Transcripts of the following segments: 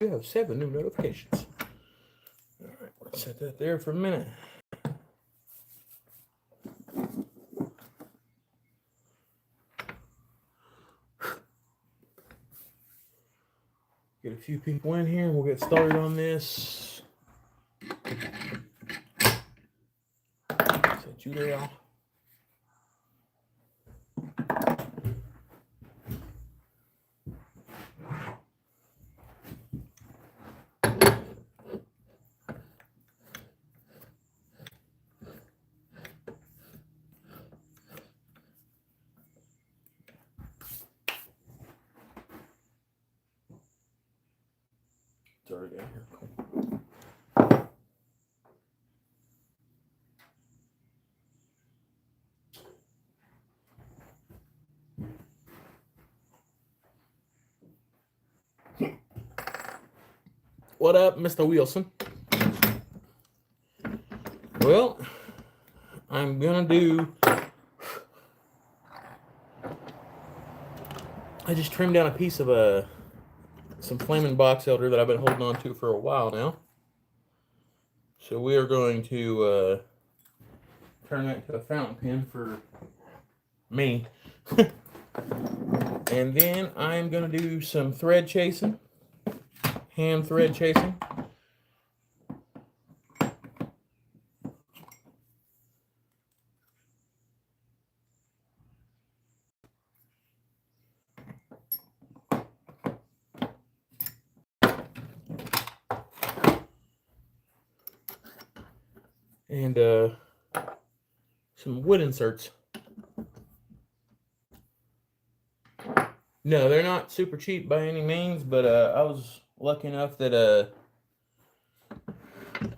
You have 7 new notifications. All right, let's set that there for a minute. Get a few people in here and we'll get started on this. Set you there. It's already got here. Cool. What up, Mr. Wilson? Well, I'm gonna do. I just trimmed down a piece of some flaming box elder that I've been holding on to for a while now. So we are going to turn that into a fountain pen for me. And then I'm going to do some thread chasing, hand thread chasing. And some wood inserts. No, they're not super cheap by any means, but I was lucky enough that a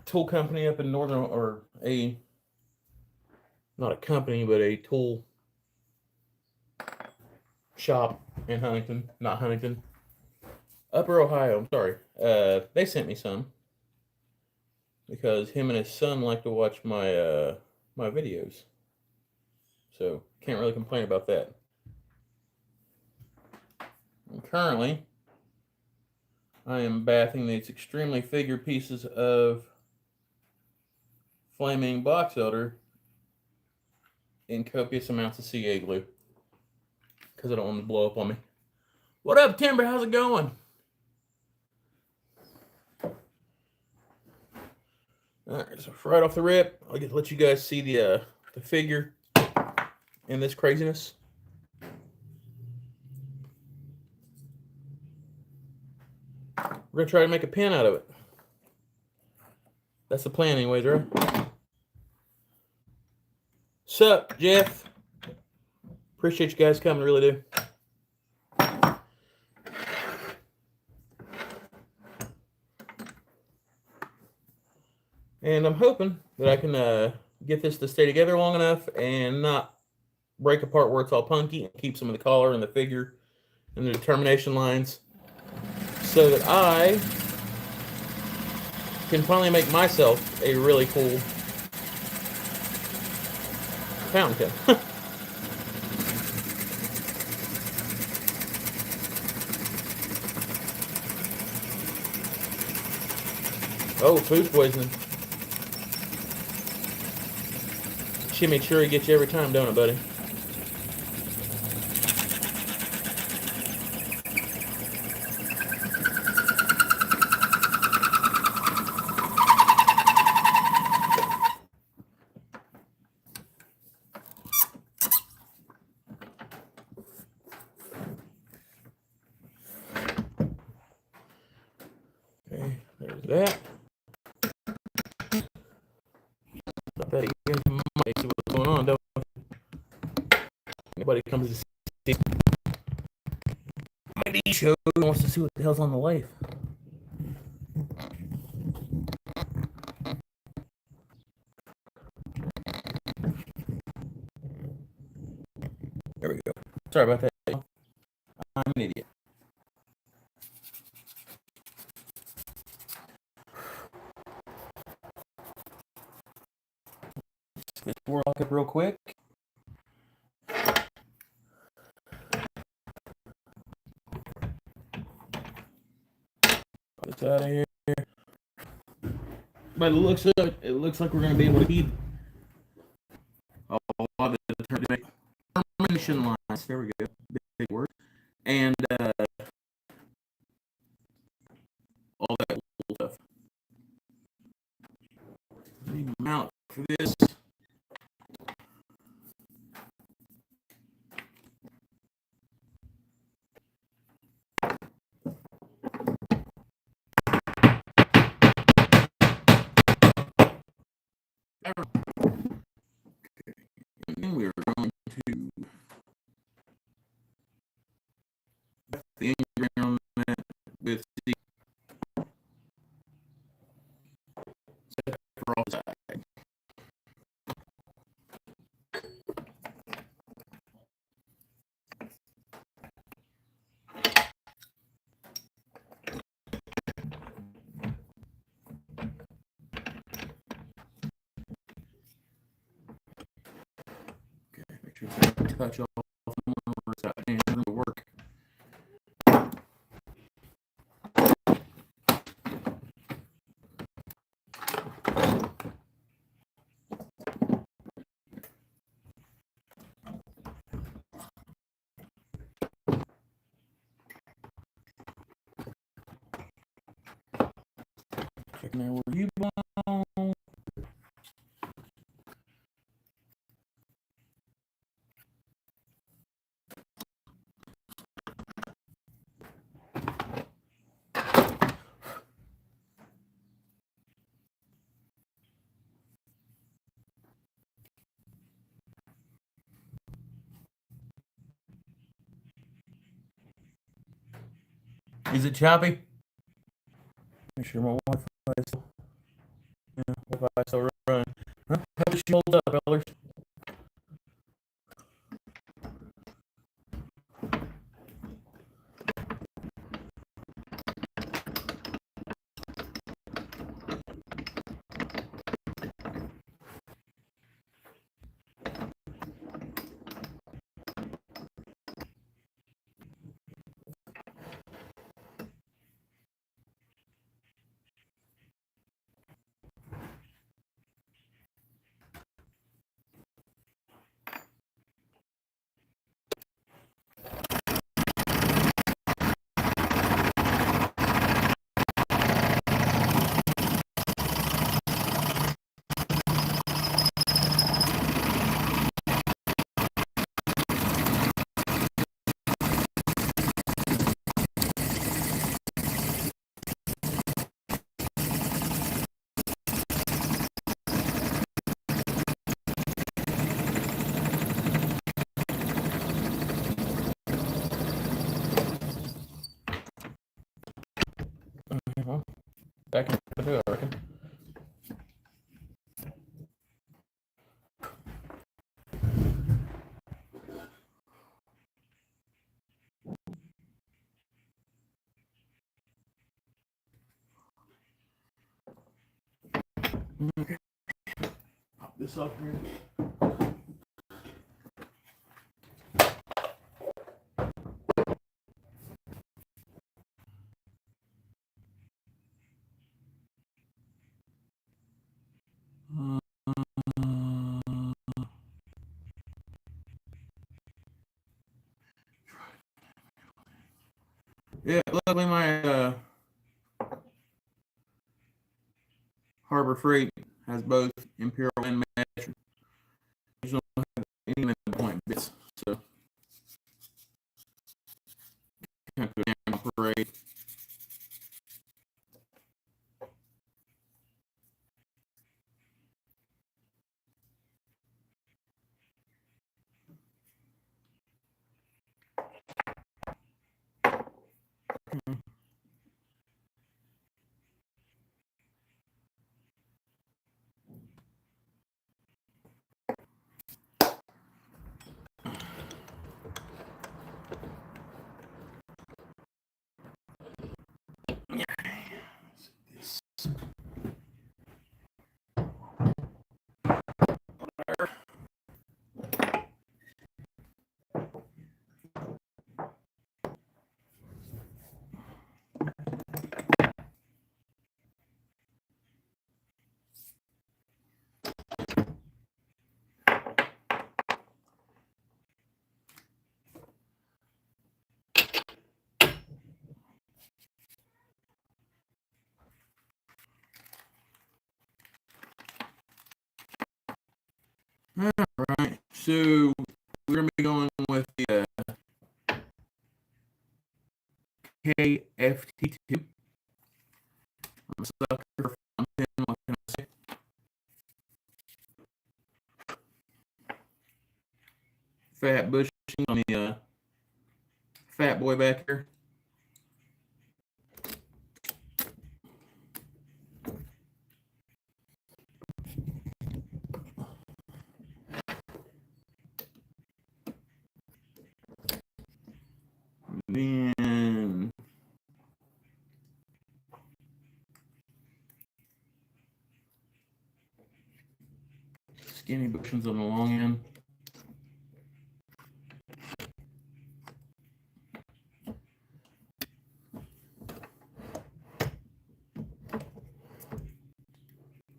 tool company up in northern, or not a company, but a tool shop in Huntington, not Huntington, Upper Ohio, I'm sorry. They sent me some because him and his son like to watch my my videos. So can't really complain about that. And currently, I am bathing these extremely figured pieces of flaming box elder in copious amounts of CA glue because I don't want them to blow up on me. What up, Timber? How's it going? All right, so right off the rip, I'll let you guys see the figure in this craziness. We're gonna try to make a pen out of it. That's the plan, anyways, right? Sup, Jeff? Appreciate you guys coming, really do. And I'm hoping that I can get this to stay together long enough and not break apart where it's all punky, and keep some of the color and the figure and the determination lines so that I can finally make myself a really cool fountain pen. Oh, food poisoning. Chimichurri gets you every time, don't it, buddy? Okay, there's that. Stop that again from my see what's going on, don't anybody comes to see my D show wants to see what the hell's on the lathe. There we go. Sorry about that. I'm an idiot. Let's pour up real quick. this out of here. By the looks of it, it looks like we're going to be able to keep a lot of the termination lines. There we go. Big word. And all that cool stuff. The mount for this. And then we are going to the ingredient on that with the set for all sides. Okay, make sure to touch off the numbers out and it'll work. Checking out where you belong. Is it choppy? Make sure my Wi-Fi is still, Wi-Fi is still running. Huh? How does she hold up, Elders? Back in the two, I reckon. Okay. Pop this up here. Yeah, luckily my Harbor Freight has both Imperial and Metric. There's no even point bits, so can't go down parade. Alright, so we're going to be going with the KFT2. I'm a sucker for fountain, what can I say? Fat bushing on the fat boy back here. Then skinny bushings on the long end.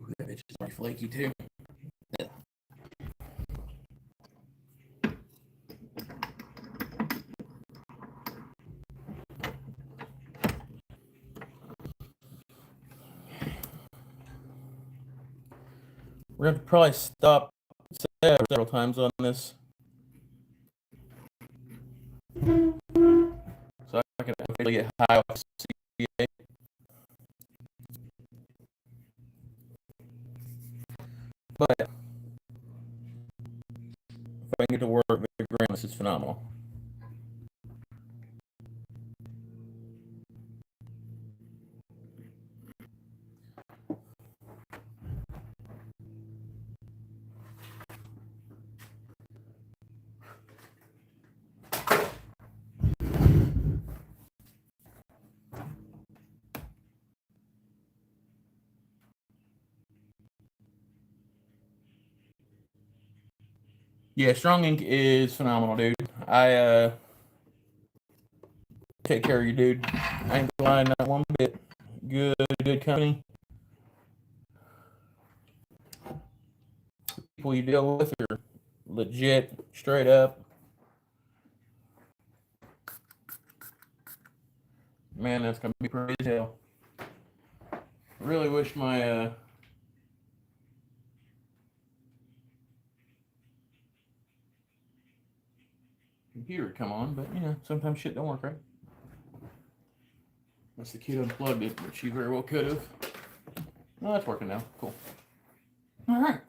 Ooh, that bitch is pretty flaky too. Yeah. We're going to probably stop several times on this, so I can officially get high off CA. But if I can get to work with grain, it's phenomenal. Yeah, Strong Ink is phenomenal, dude. I take care of you, dude. I ain't lying not one bit. Good company. People you deal with are legit, straight up. Man, that's gonna be pretty as hell. Really wish my computer would come on, but you know, sometimes shit don't work right. Unless the kid unplugged it, which she very well could have. Well, that's working now. Cool. All right.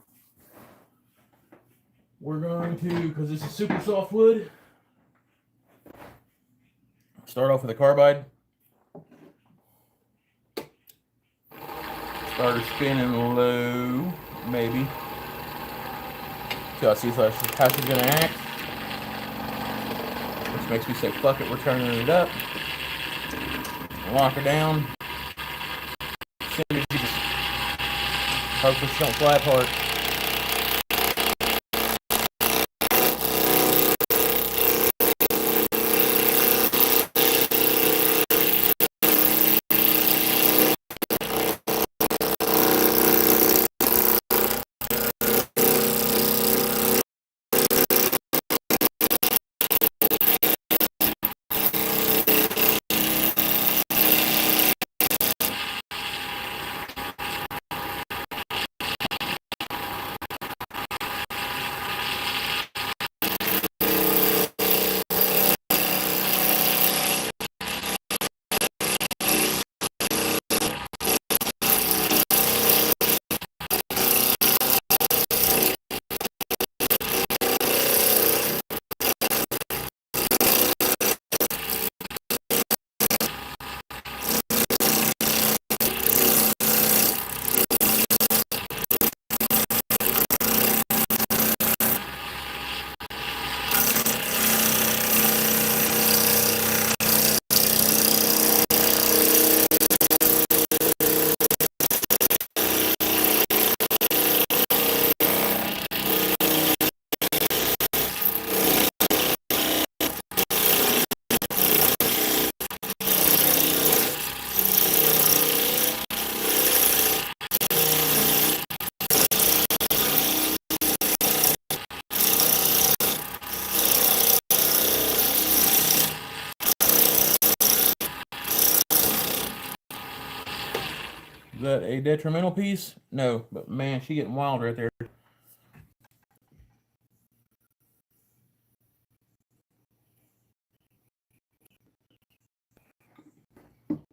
We're going to, because this is super soft wood, start off with a carbide. Start her spinning low, maybe. Till I see how she's going to act. Which makes me say, fuck it, we're turning it up. Lock her down. Hopefully she don't fly apart. Is that a detrimental piece? No, but man, she getting wild right there.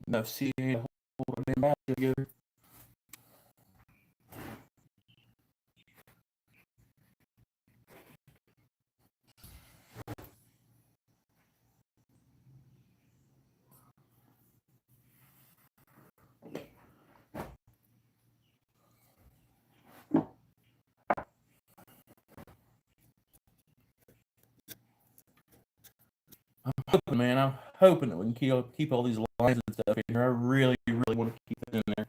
enough CA to hold a damn battery together. I'm hoping that we can keep all these lines and stuff in here. I really, really want to keep it in there.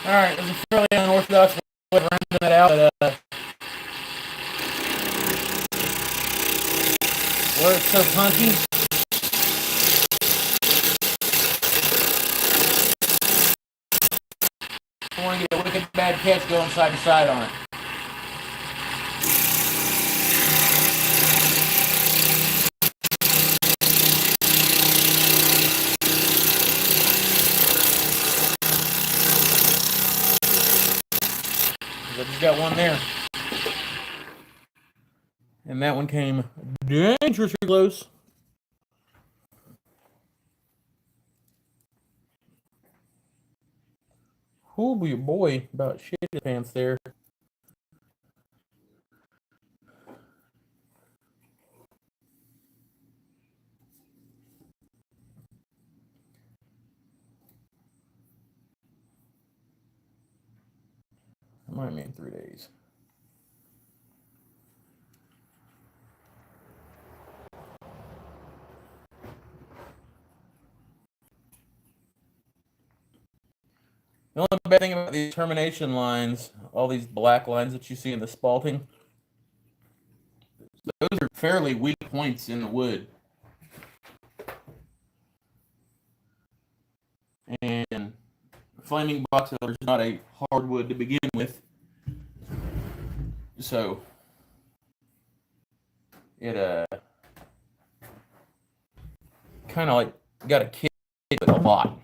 Alright, there's a fairly unorthodox way of rounding that out, but where it's so punchy, I want to get a wicked bad catch going side to side on it. I just got one there. And that one came dangerously close. Oh boy, about shit his pants there. I might mean 3 days. The only bad thing about these termination lines, all these black lines that you see in the spalting, those are fairly weak points in the wood. And flaming box elder is not a hard wood to begin with. So it kind of like got a kick a lot.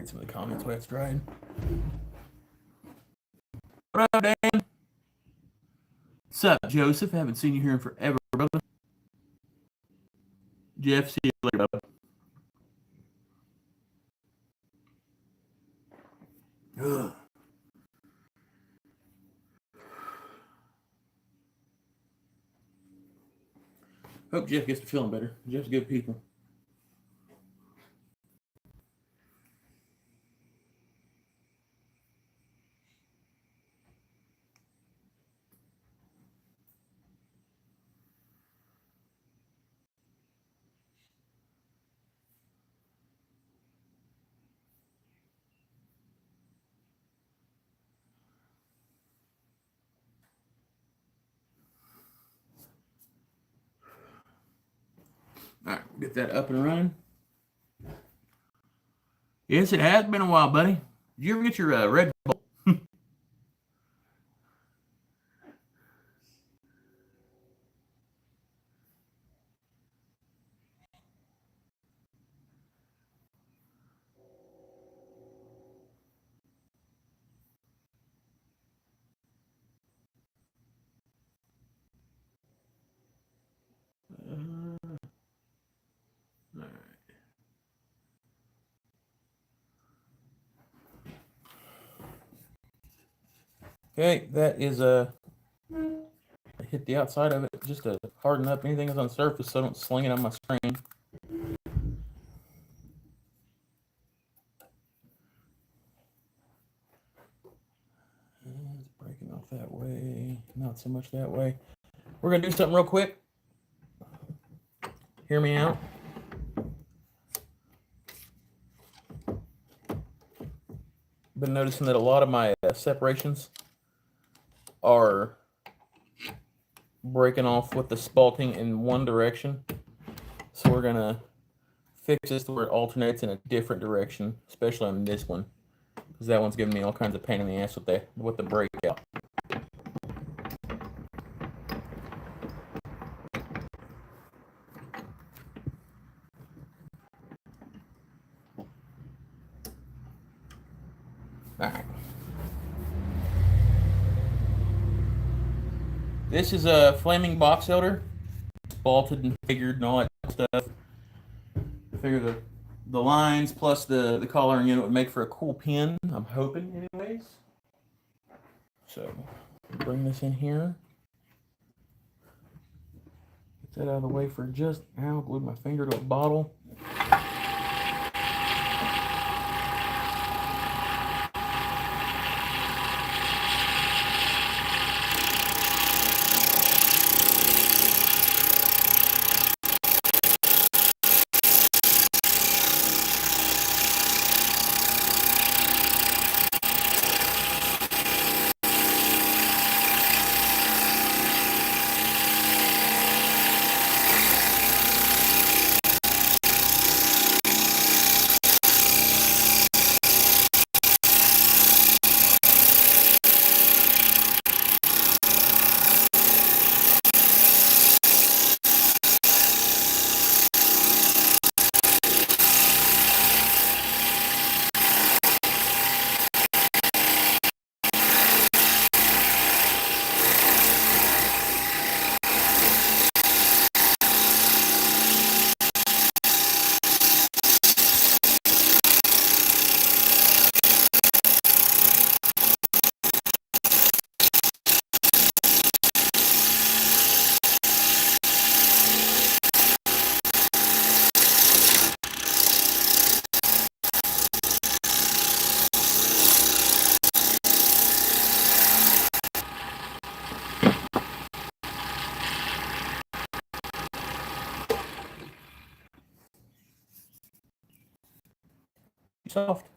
read some of the comments while it's drying. What up, Dan? What's up, Joseph? I haven't seen you here in forever, brother. Jeff, see you later, brother. Ugh. Hope Jeff gets to feeling better. Jeff's good people. All right, get that up and running. Yes, it has been a while, buddy. Did you ever get your Red Bull? All right. Okay, that is I hit the outside of it just to harden up anything that's on the surface so I don't sling it on my screen. It's breaking off that way, not so much that way. We're gonna do something real quick. Hear me out. Been noticing that a lot of my separations are breaking off with the spalting in one direction. So we're gonna fix this to where it alternates in a different direction, especially on this one, because that one's giving me all kinds of pain in the ass with the breakout. All right. This is a flaming box elder, spalted and figured and all that stuff. I figure the lines plus the collaring unit would make for a cool pin. I'm hoping, anyways. So bring this in here. Get that out of the way for just now. Glued my finger to a bottle. Soft.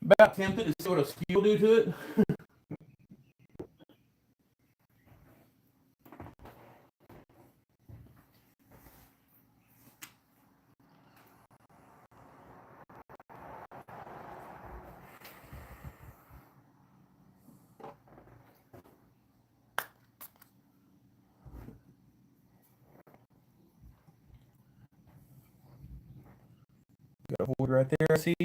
About tempted to see what a skew will do to it. void right there, I see.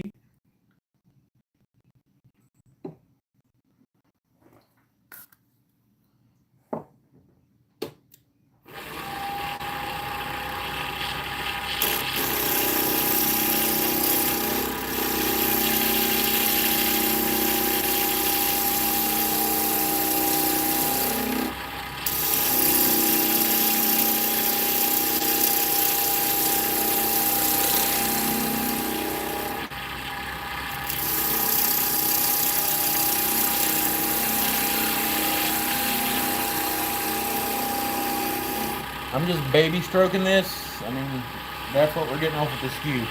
I'm just baby stroking this. I mean, that's what we're getting off with the skew.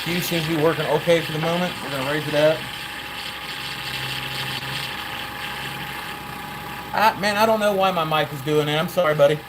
Skew seems to be working okay for the moment. We're going to raise it up. Man, I don't know why my mic is doing it. I'm sorry, buddy.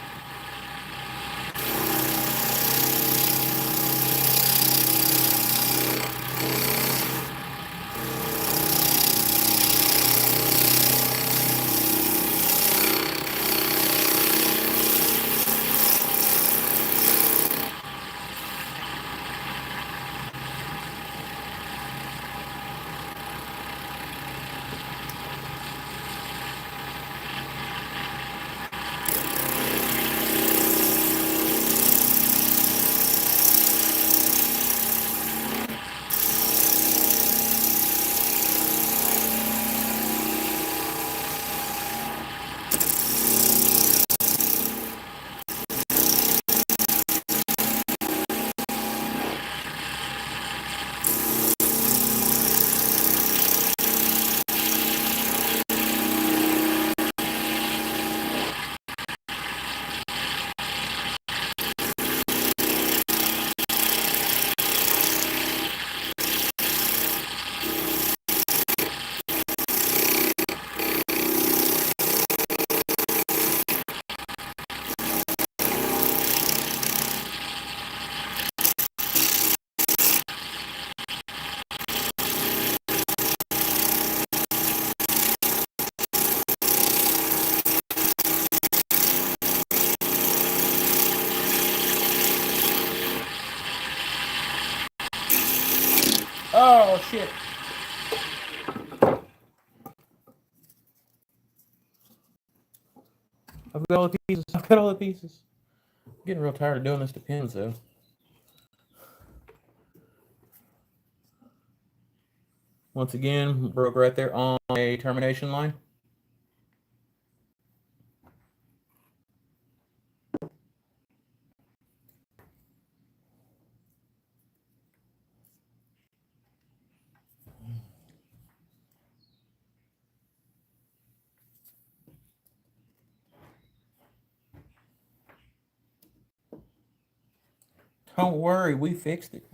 Oh, shit. I've got all the pieces. I've got all the pieces. I'm getting real tired of doing this to pins, though. Once again, broke right there on a termination line. Don't worry, we fixed it.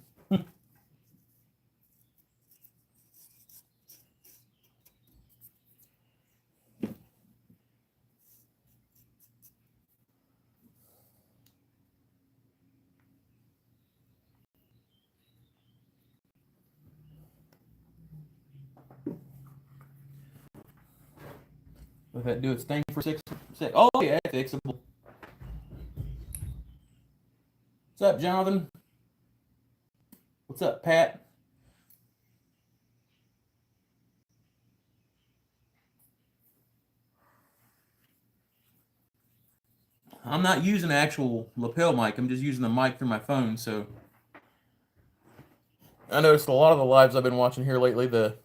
Let that do its thing for 6 seconds. Oh, yeah, fixable. What's up, Jonathan? What's up, Pat? I'm not using an actual lapel mic. I'm just using the mic through my phone, so I noticed a lot of the lives I've been watching here lately, the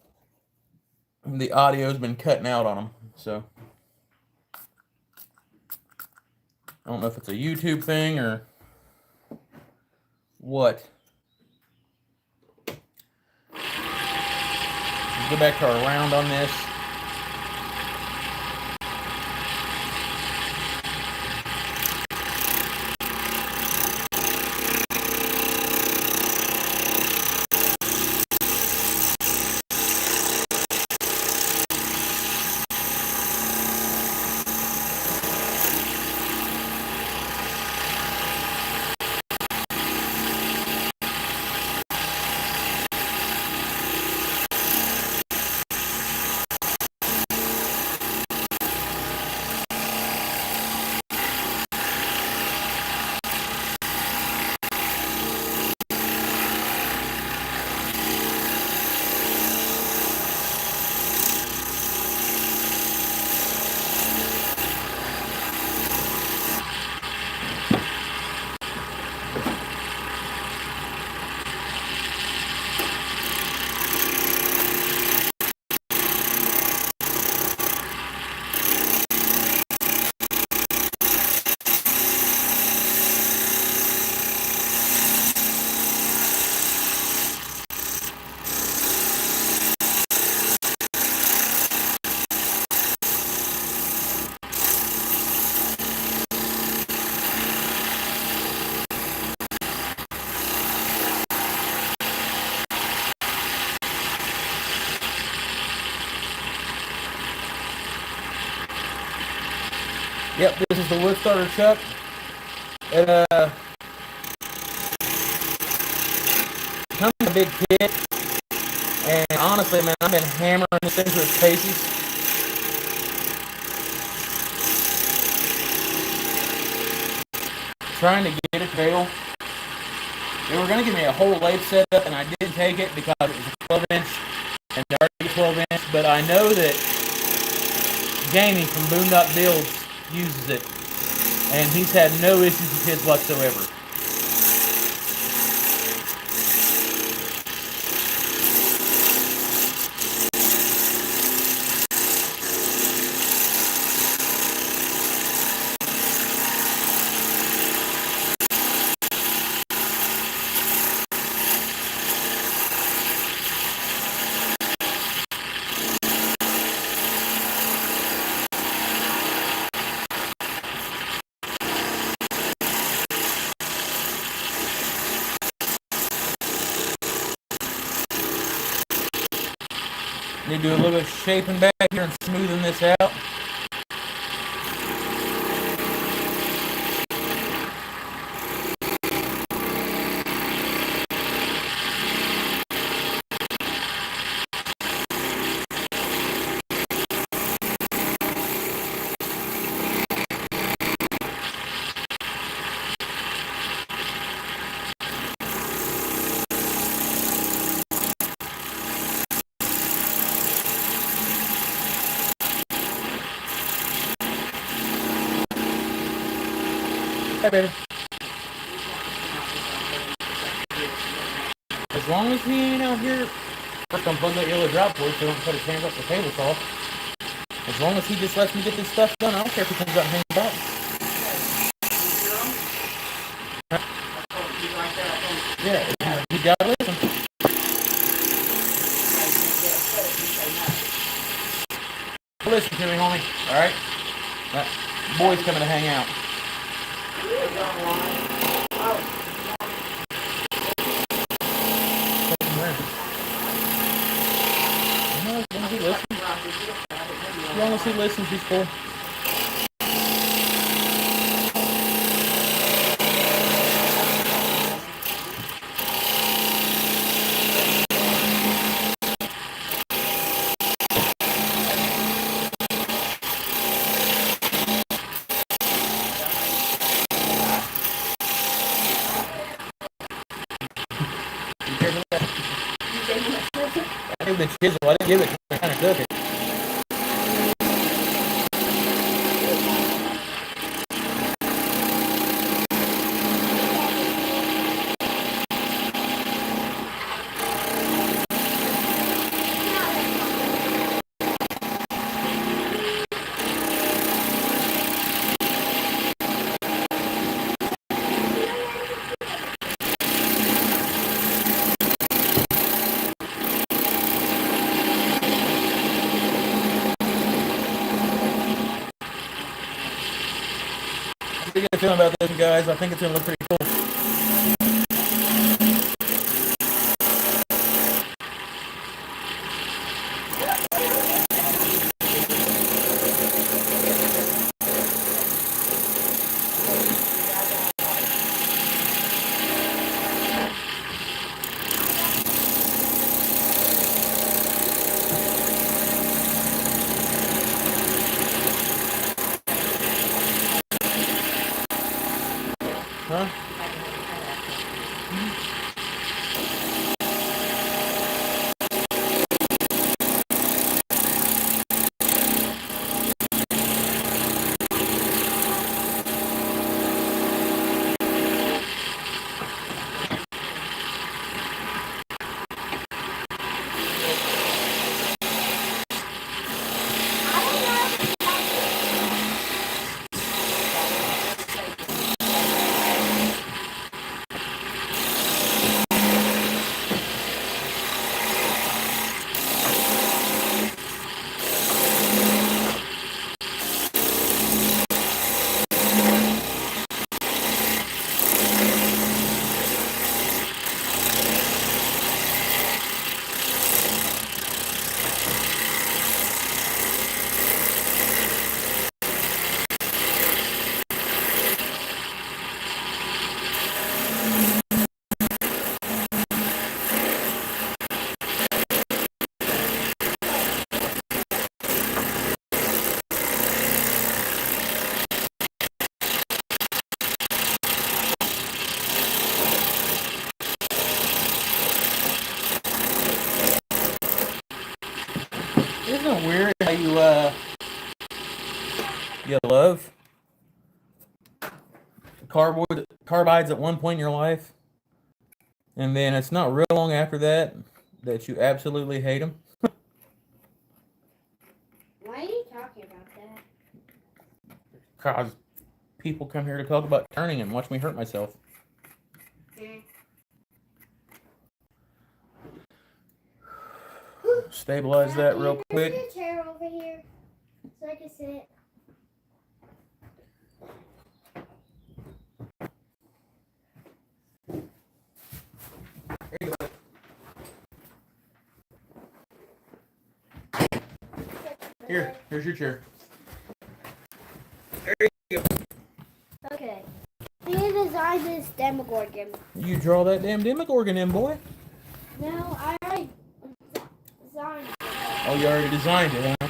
audio's been cutting out on them, so I don't know if it's a YouTube thing or what. Let's go back to our round on this. Yep, this is the wood starter chuck. It comes in a big kit, and honestly, man, I've been hammering this thing to its paces. Trying to get a tail. They were going to give me a whole lathe setup, and I didn't take it because it was a 12-inch, and they already 12-inch, but I know that Jamie from Boondock Builds uses it, and he's had no issues with his whatsoever. Need to do a little bit of shaping back here and smoothing this out. Hey, baby. As long as he ain't out here, first I'm plugging that yellow drop board so I don't cut his hands off the table saw. As long as he just lets me get this stuff done, I don't care if he comes out and hangs back. Yeah, you gotta listen. Listen to me, homie. Alright? That boy's coming to hang out. As long as he listens, he's cool. I gave the chisel. I didn't give it to kind of cook it. What do you guys feeling about this, guys? I think it's gonna look pretty cool. Huh? Isn't it weird how you love carbides at one point in your life, and then it's not real long after that that you absolutely hate them? Why are you talking about that? Because people come here to talk about turning and watch me hurt myself. Stabilize that real quick. There's a chair over here so I can sit. Here's your chair. Okay. Who designed this Demogorgon? You draw that damn Demogorgon in, boy. No, I already designed it. Oh, you already designed it, huh?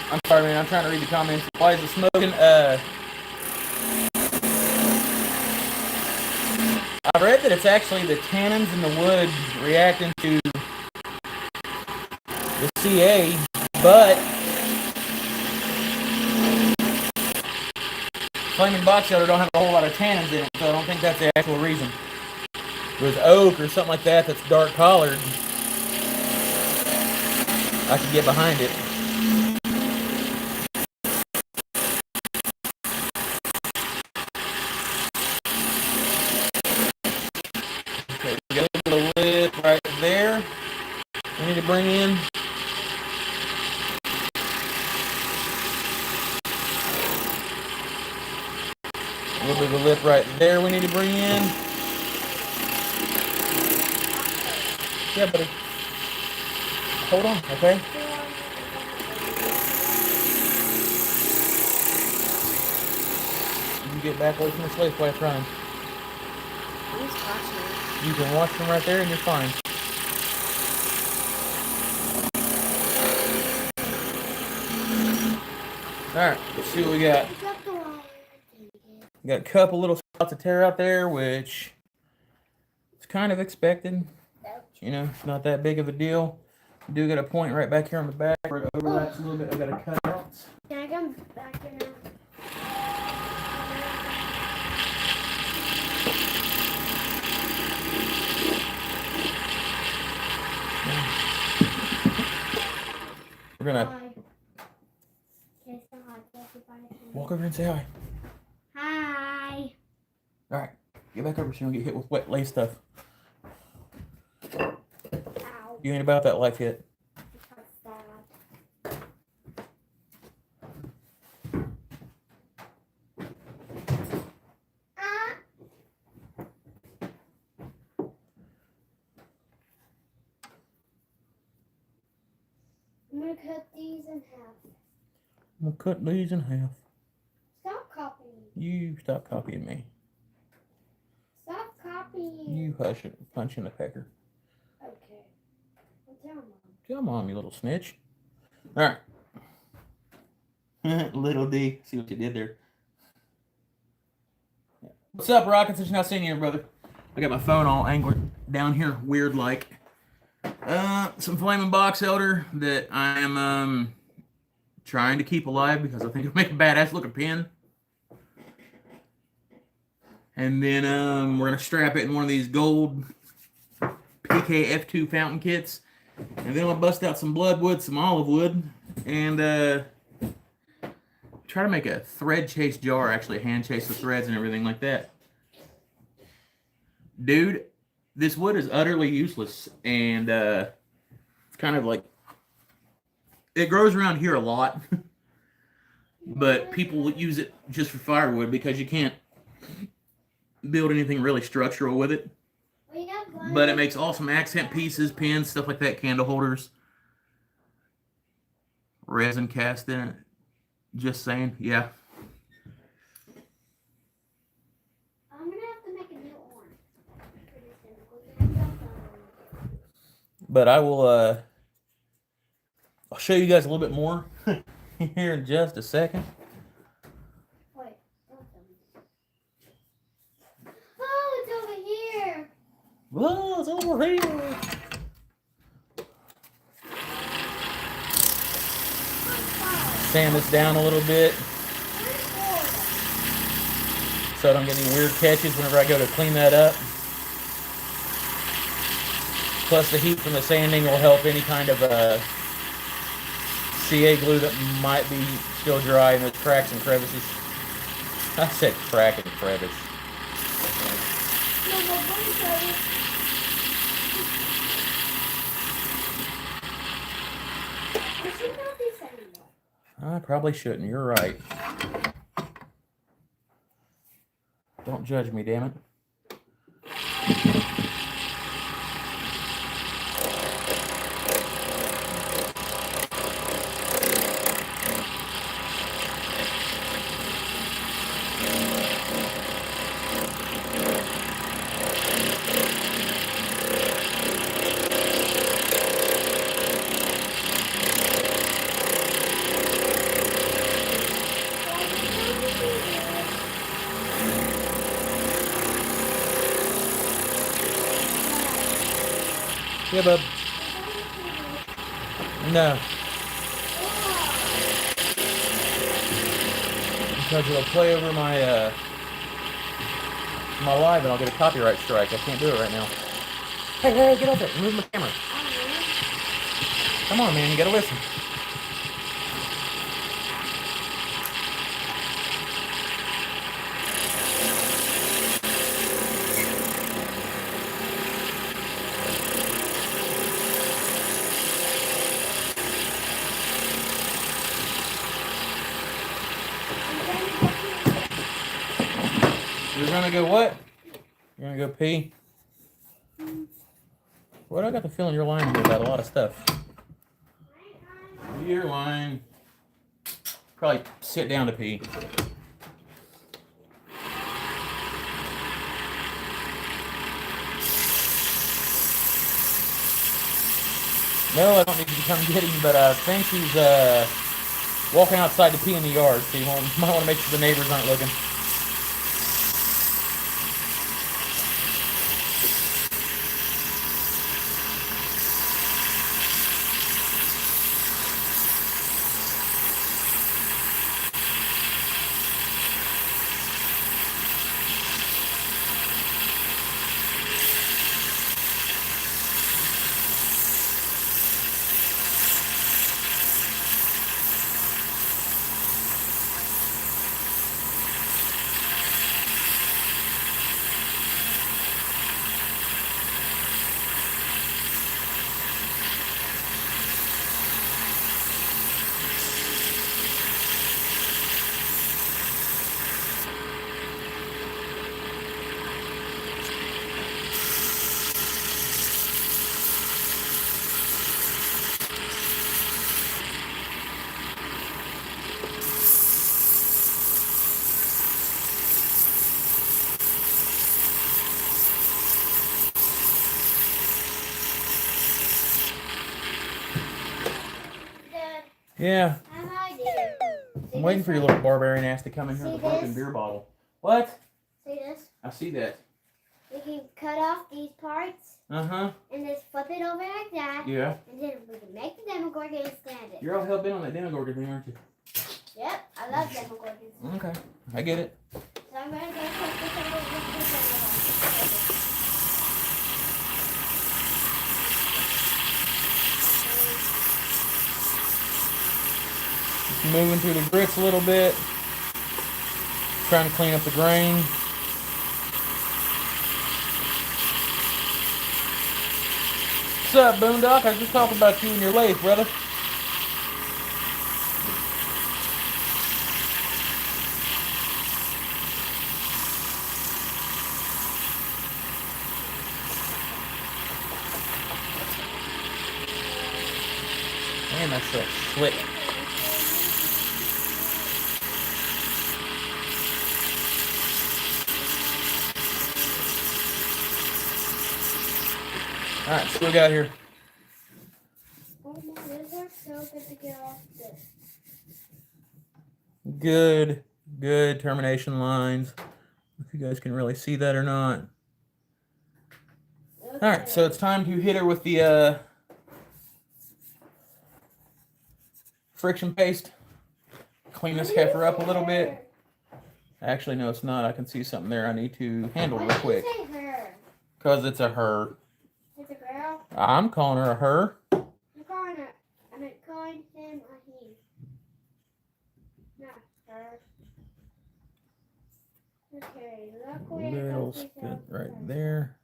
I'm sorry, man. I'm trying to read the comments. Why is it smoking? I read that it's actually the tannins in the wood reacting to the CA, but flaming box elder don't have a whole lot of tannins in it, so I don't think that's the actual reason. If it was oak or something like that that's dark colored, I could get behind it. Okay, we got a little lip right there. We need to bring in. A little bit of a lip right there we need to bring in. Yeah, buddy. Hold on, okay? You get back away from the slave while trying. You can watch them right there and you're fine. Alright, let's see what we got. We got a couple little spots of tear out there, which it's kind of expected. You know, it's not that big of a deal. I do got a point right back here on the back where it overlaps a little bit. I got to cut out. Can I come back in now? We're gonna walk over and say hi. Hi. All right, get back over so you don't get hit with wet lace stuff. Ow. You ain't about that life yet. I'm gonna cut these in half. I'm gonna cut these in half. Stop copying. You stop copying me. Stop copying. You hush it. Punch in the pecker. Okay. Well, tell Mom. Tell Mom, you little snitch. All right. Little D. See what you did there. What's up, Rocket? Since you're not seeing you, brother. I got my phone all angled down here, weird like. Some flaming box elder that I am trying to keep alive because I think it'll make a badass looking pin. And then we're gonna strap it in one of these gold PKF2 fountain kits. And then I'll bust out some bloodwood, some olive wood, and try to make a thread chase jar, actually hand chase the threads and everything like that. dude, this wood is utterly useless, and it's kind of like it grows around here a lot, but people use it just for firewood because you can't build anything really structural with it. But it makes awesome accent pieces, pins, stuff like that, candle holders, resin cast in it. Just saying, yeah. I'm gonna have to make a new one. But I will, I'll show you guys a little bit more here in just a second. Wait, don't tell me. Oh, it's over here. Whoa, it's over here. Sand this down a little bit so I don't get any weird catches whenever I go to clean that up. Plus the heat from the sanding will help any kind of CA glue that might be still dry in those cracks and crevices. I said crack and crevice. I probably shouldn't. You're right. Don't judge me, damn it. Yeah, bub. No. Because it'll play over my my live and I'll get a copyright strike. I can't do it right now. Hey, get off it. Move my camera. Come on, man. You gotta listen. You're gonna go what? You're gonna go pee? What? I got the feeling you're lying to me about a lot of stuff. You're lying. Probably sit down to pee. No, I don't need you to come get him, but I think he's walking outside to pee in the yard, so you might want to make sure the neighbors aren't looking. Yeah. I'm waiting for your little barbarian ass to come in here with a broken beer bottle. What? See this? I see that. We can cut off these parts. Uh-huh. And just flip it over like that. Yeah. And then we can make the Demogorgon and stand it. You're all hell bent on that Demogorgon thing, aren't you? Yep, I love Demogorgons. Okay, I get it. So I'm going to go put this over with this over. Just moving through the grits a little bit. Trying to clean up the grain. What's up, Boondock? I was just talking about you and your lathe, brother. Man, that's so slick. Alright, so we got here. Oh my, these are so good to get off this. Good termination lines. If you guys can really see that or not. Okay. Alright, so it's time to hit her with the friction paste. Clean this heifer up a little bit. Actually, no, it's not. I can see something there I need to handle real quick. Why did you say her? Because it's a her. It's a girl? I'm calling her a her. I'm calling her. I'm calling him a he. Not her. Okay, look where Little it spit right there.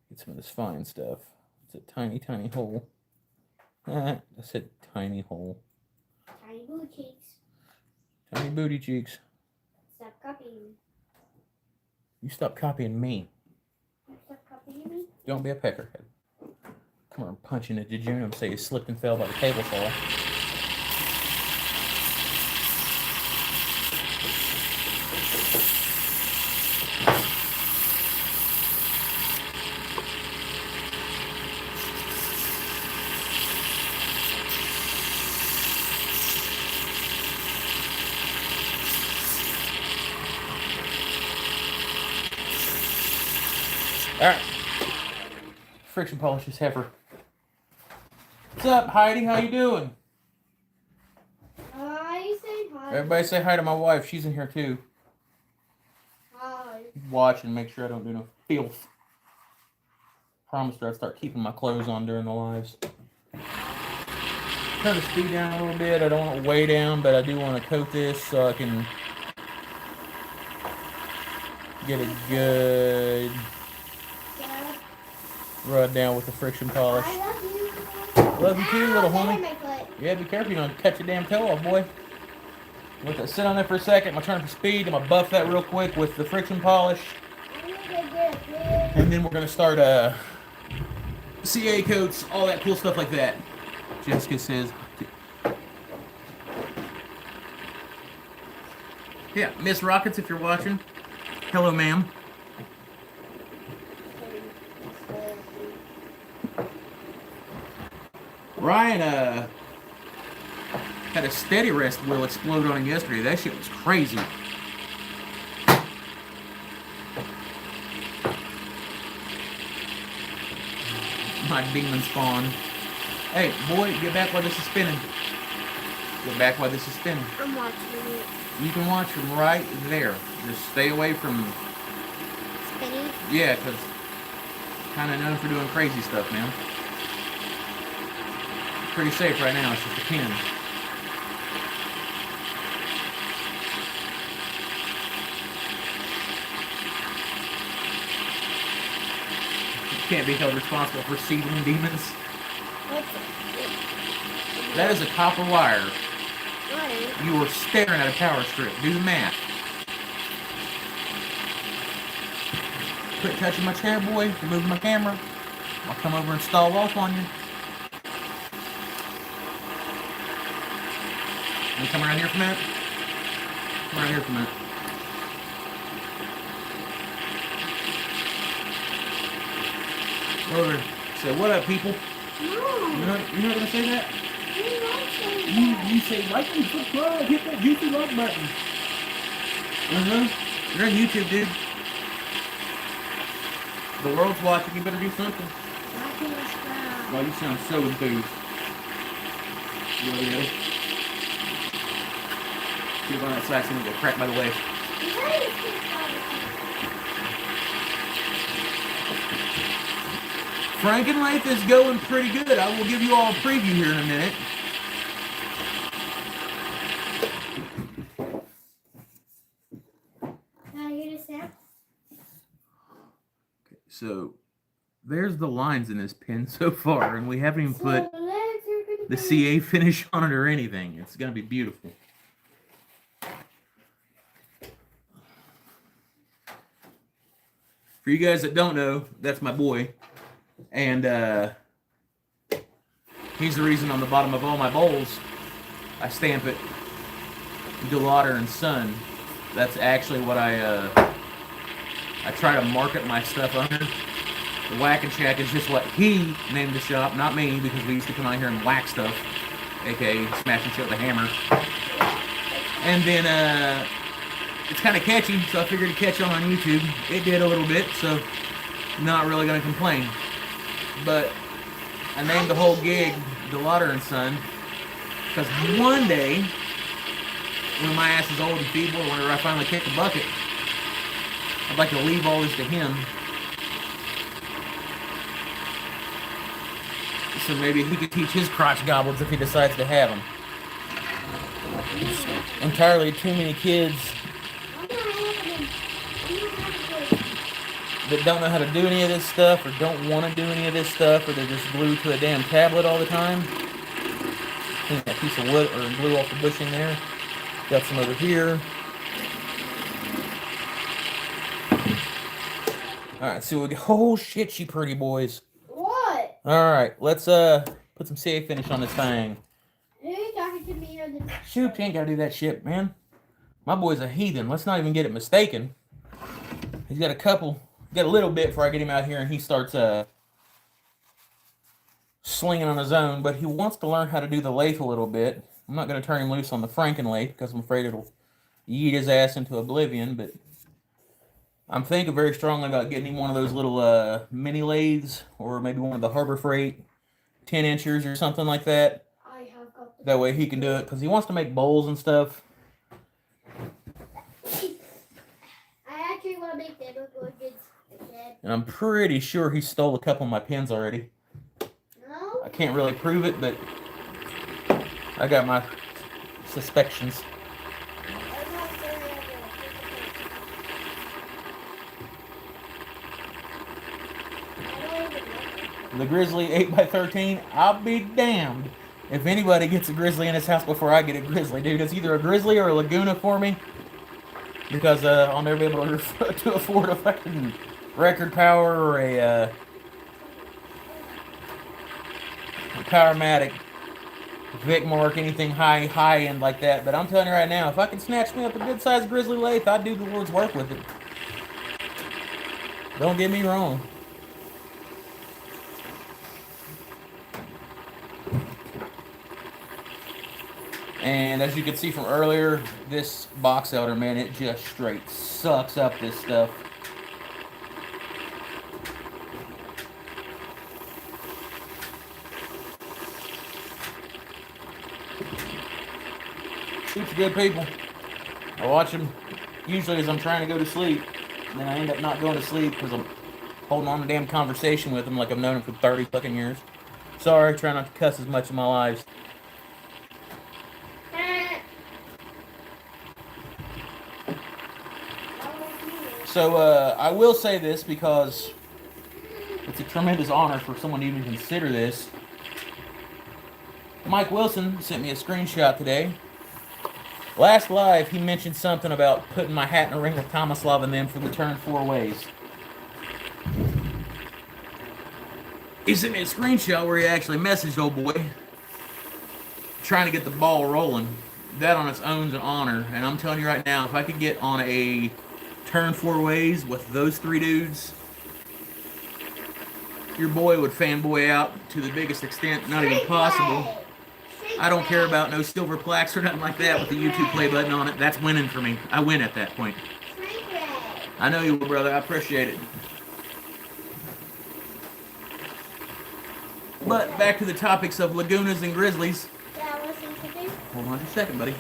Get some of this fine stuff. It's a tiny, tiny hole. I said tiny hole. Tiny booty cheeks. Tiny booty cheeks. Stop copying. You stop copying me. Stop copying me. Don't be a peckerhead. Come on, punch in a jejunum, say you slipped and fell by the table saw. Alright. Friction polish this heifer. What's up, Heidi? How you doing? Hi, say hi. Everybody say hi to my wife. She's in here too. Hi. Watch and make sure I don't do no filth. Promised her I'd start keeping my clothes on during the lives. Turn the speed down a little bit. I don't want it way down, but I do want to coat this so I can get a good Dad, rub down with the friction polish. I love you. Love you too, little Ow, homie. my foot. Yeah, be careful. You don't catch your damn toe off, boy. Let that sit on there for a second. I'm going to turn it for speed. I'm going to buff that real quick with the friction polish. I need to get it. And then we're going to start CA coats, all that cool stuff like that. Jessica says. Yeah, Miss Rockets, if you're watching. Hello, ma'am. Ryan had a steady rest wheel explode on him yesterday. That shit was crazy. My demon spawn. Hey, boy, get back while this is spinning. Get back while this is spinning. I'm watching it. You can watch from right there. Just stay away from... Spinning? Yeah, because kind of known for doing crazy stuff, man. Pretty safe right now. It's just a pin. You can't be held responsible for seedling demons. What's it? That is a copper wire. What? You were staring at a power strip. Do the math. Quit touching my chair, boy. You're moving my camera. I'll come over and stall off on you. Can you come around here for a minute? Come around here for a minute. Over. Say, what up, people? No. You're not gonna say that? You don't say that. You say like and subscribe, hit that YouTube like button. You're on YouTube, dude. The world's watching. You better do something. Like and subscribe. Wow, you sound so enthused. Really? Get on that side so you don't get cracked by the wave. Frankenlife is going pretty good. I will give you all a preview here in a minute. Now you just have. Okay, so there's the lines in this pen so far, and we haven't even So put the legs are gonna the be- CA finish on it or anything. It's gonna be beautiful. For you guys that don't know, that's my boy, and he's the reason on the bottom of all my bowls I stamp it Delauder and Son. That's actually what I try to market my stuff under. The Whack and Shack is just what he named the shop, not me, because we used to come out here and whack stuff, aka smashing shit with a hammer. And then it's kind of catchy, so I figured to catch on YouTube. It did a little bit, so not really gonna complain. But I named the whole gig Delauder and Son because one day, when my ass is old and feeble, or whenever I finally kick the bucket, I'd like to leave all this to him. So maybe he could teach his crotch goblins if he decides to have them. It's entirely too many kids that don't know how to do any of this stuff, or don't want to do any of this stuff, or they're just glued to a damn tablet all the time. Clean that piece of wood or glue off the bushing there. Got some over here. Alright, so we go. Oh shit, you pretty boys. What? Alright, let's put some CA finish on this thing. Are you talking to me or the... Shoot, you ain't gotta do that shit, man. My boy's a heathen. Let's not even get it mistaken. He's got a little bit before I get him out here and he starts slinging on his own, but he wants to learn how to do the lathe a little bit. I'm not going to turn him loose on the Franken lathe because I'm afraid it'll yeet his ass into oblivion, but I'm thinking very strongly about getting him one of those little mini lathes, or maybe one of the Harbor Freight 10 inchers or something like that. I have got the... That way he can do it because he wants to make bowls and stuff. I actually want to make them look like it's a kid. And I'm pretty sure he stole a couple of my pens already. No? I can't really prove it, but I got my suspicions. I'm not sure I have The Grizzly 8x13, I'll be damned if anybody gets a Grizzly in his house before I get a Grizzly, dude. It's either a Grizzly or a Laguna for me, because I'll never be able to afford a fucking Record Power or a Powermatic, Vic Mark, anything high end like that. But I'm telling you right now, if I could snatch me up a good sized Grizzly lathe, I'd do the Lord's work with it. Don't get me wrong. And as you can see from earlier, this box elder, man, it just straight sucks up this stuff. Shoots good people. I watch them usually as I'm trying to go to sleep, and then I end up not going to sleep because I'm holding on to damn conversation with them like I've known them for 30 fucking years. Sorry, try not to cuss as much in my lives. So, I will say this because it's a tremendous honor for someone to even consider this. Mike Wilson sent me a screenshot today. Last live, he mentioned something about putting my hat in a ring with Tomislav and them for the turn 4 ways. He sent me a screenshot where he actually messaged old boy, trying to get the ball rolling. That on its own is an honor, and I'm telling you right now, if I could get on a turn 4 ways with those 3 dudes, your boy would fanboy out to the biggest extent not even possible. I don't care about no silver plaques or nothing like that with the YouTube play button on it. That's winning for me. I win at that point. I know you will, brother. I appreciate it. But back to the topics of Lagunas and Grizzlies. Hold on just a second, buddy.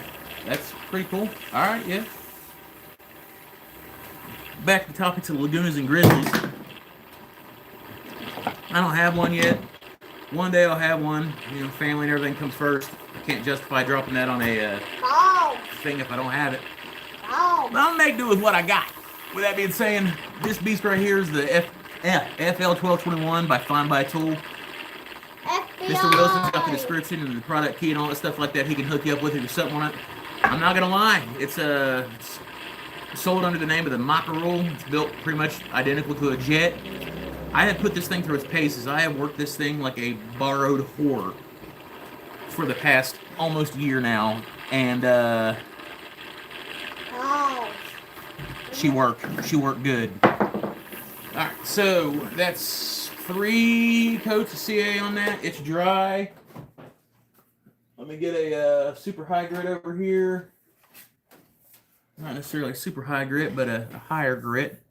That's pretty cool. Alright, yeah. Back to the topics of Lagunas and Grizzlies. I don't have one yet. One day I'll have one. You know, family and everything comes first. I can't justify dropping that on a thing if I don't have it. But I'll make do with what I got. With that being said, this beast right here is the FL1221 by Find by Tool. Mr. Wilson's got the description and the product key and all that stuff like that. He can hook you up with it or something on it. I'm not gonna lie, it's sold under the name of the Mackerel. It's built pretty much identical to a jet. I have put this thing through its paces. I have worked this thing like a borrowed whore for the past almost year now, and she worked good. All right, so that's 3 coats of CA on that. It's dry. Let me get a super high grit over here. Not necessarily super high grit, but a higher grit.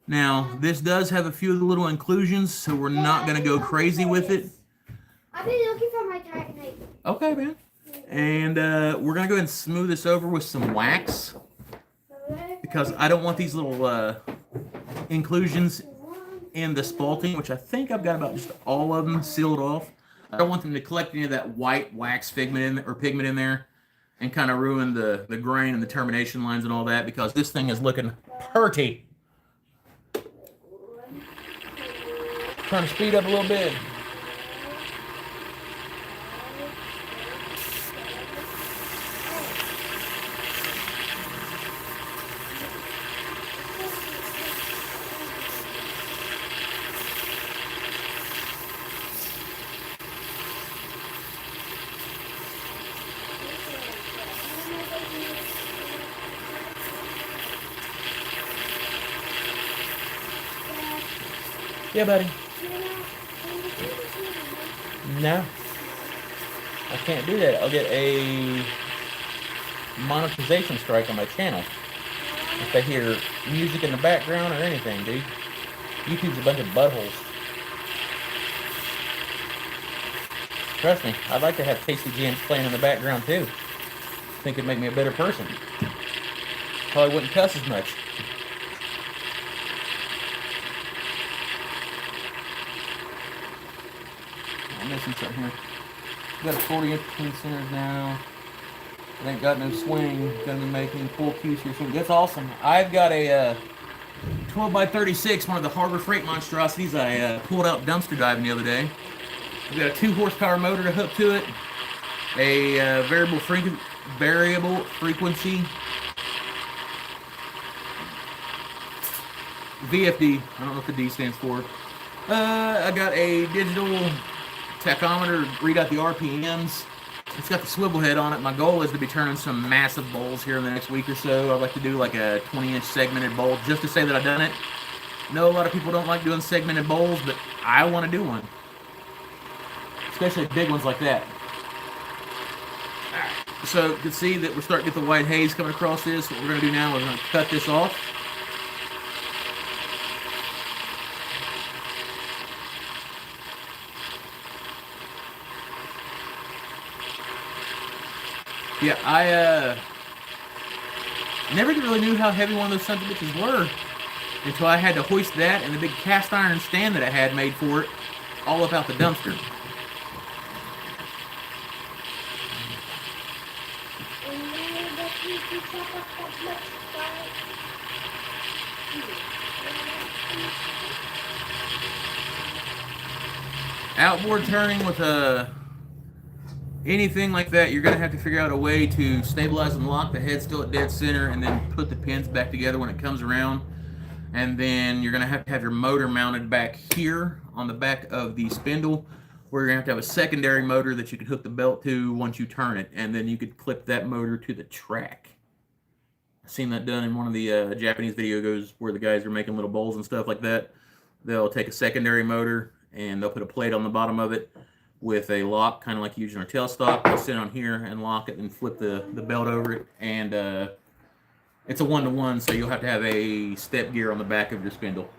Now, this does have a few of the little inclusions, so we're not going to go crazy with it. I've been looking for my dragonite. Okay, man. And we're going to go ahead and smooth this over with some wax, because I don't want these little inclusions in the spalting, which I think I've got about just all of them sealed off. I don't want them to collect any of that white wax pigment in there and kind of ruin the grain and the termination lines and all that, because this thing is looking pretty. Trying to speed up a little bit. Yeah, buddy. No. I can't do that. I'll get a monetization strike on my channel if I hear music in the background or anything, dude. YouTube's a bunch of buttholes. Trust me, I'd like to have tasty jams playing in the background too. I think it'd make me a better person. Probably wouldn't cuss as much. I'm missing something here. Got a 40-inch between centers now. It ain't got no swing. Gonna be making full Q's here soon. That's awesome. I've got a 12 by 36, one of the Harbor Freight monstrosities I pulled out dumpster diving the other day. I've got a 2 horsepower motor to hook to it. A variable frequency VFD. I don't know what the D stands for. I got a digital tachometer to read out the RPMs. It's got the swivel head on it. My goal is to be turning some massive bowls here in the next week or so. I'd like to do like a 20-inch segmented bowl just to say that I've done it. I know a lot of people don't like doing segmented bowls, but I want to do one. Especially big ones like that. Alright, so you can see that we're starting to get the white haze coming across this. What we're going to do now is we're going to cut this off. Yeah, I never really knew how heavy one of those sons of bitches were until I had to hoist that and the big cast iron stand that I had made for it all up out the dumpster. Outboard turning with anything like that, you're going to have to figure out a way to stabilize and lock the head still at dead center and then put the pins back together when it comes around. And then you're going to have your motor mounted back here on the back of the spindle, where you're going to have a secondary motor that you can hook the belt to once you turn it. And then you could clip that motor to the track. I've seen that done in one of the Japanese videos where the guys are making little bowls and stuff like that. They'll take a secondary motor and they'll put a plate on the bottom of it with a lock, kind of like using our tailstock. They'll sit on here and lock it and flip the belt over it. And it's a 1-to-1, so you'll have to have a step gear on the back of your spindle.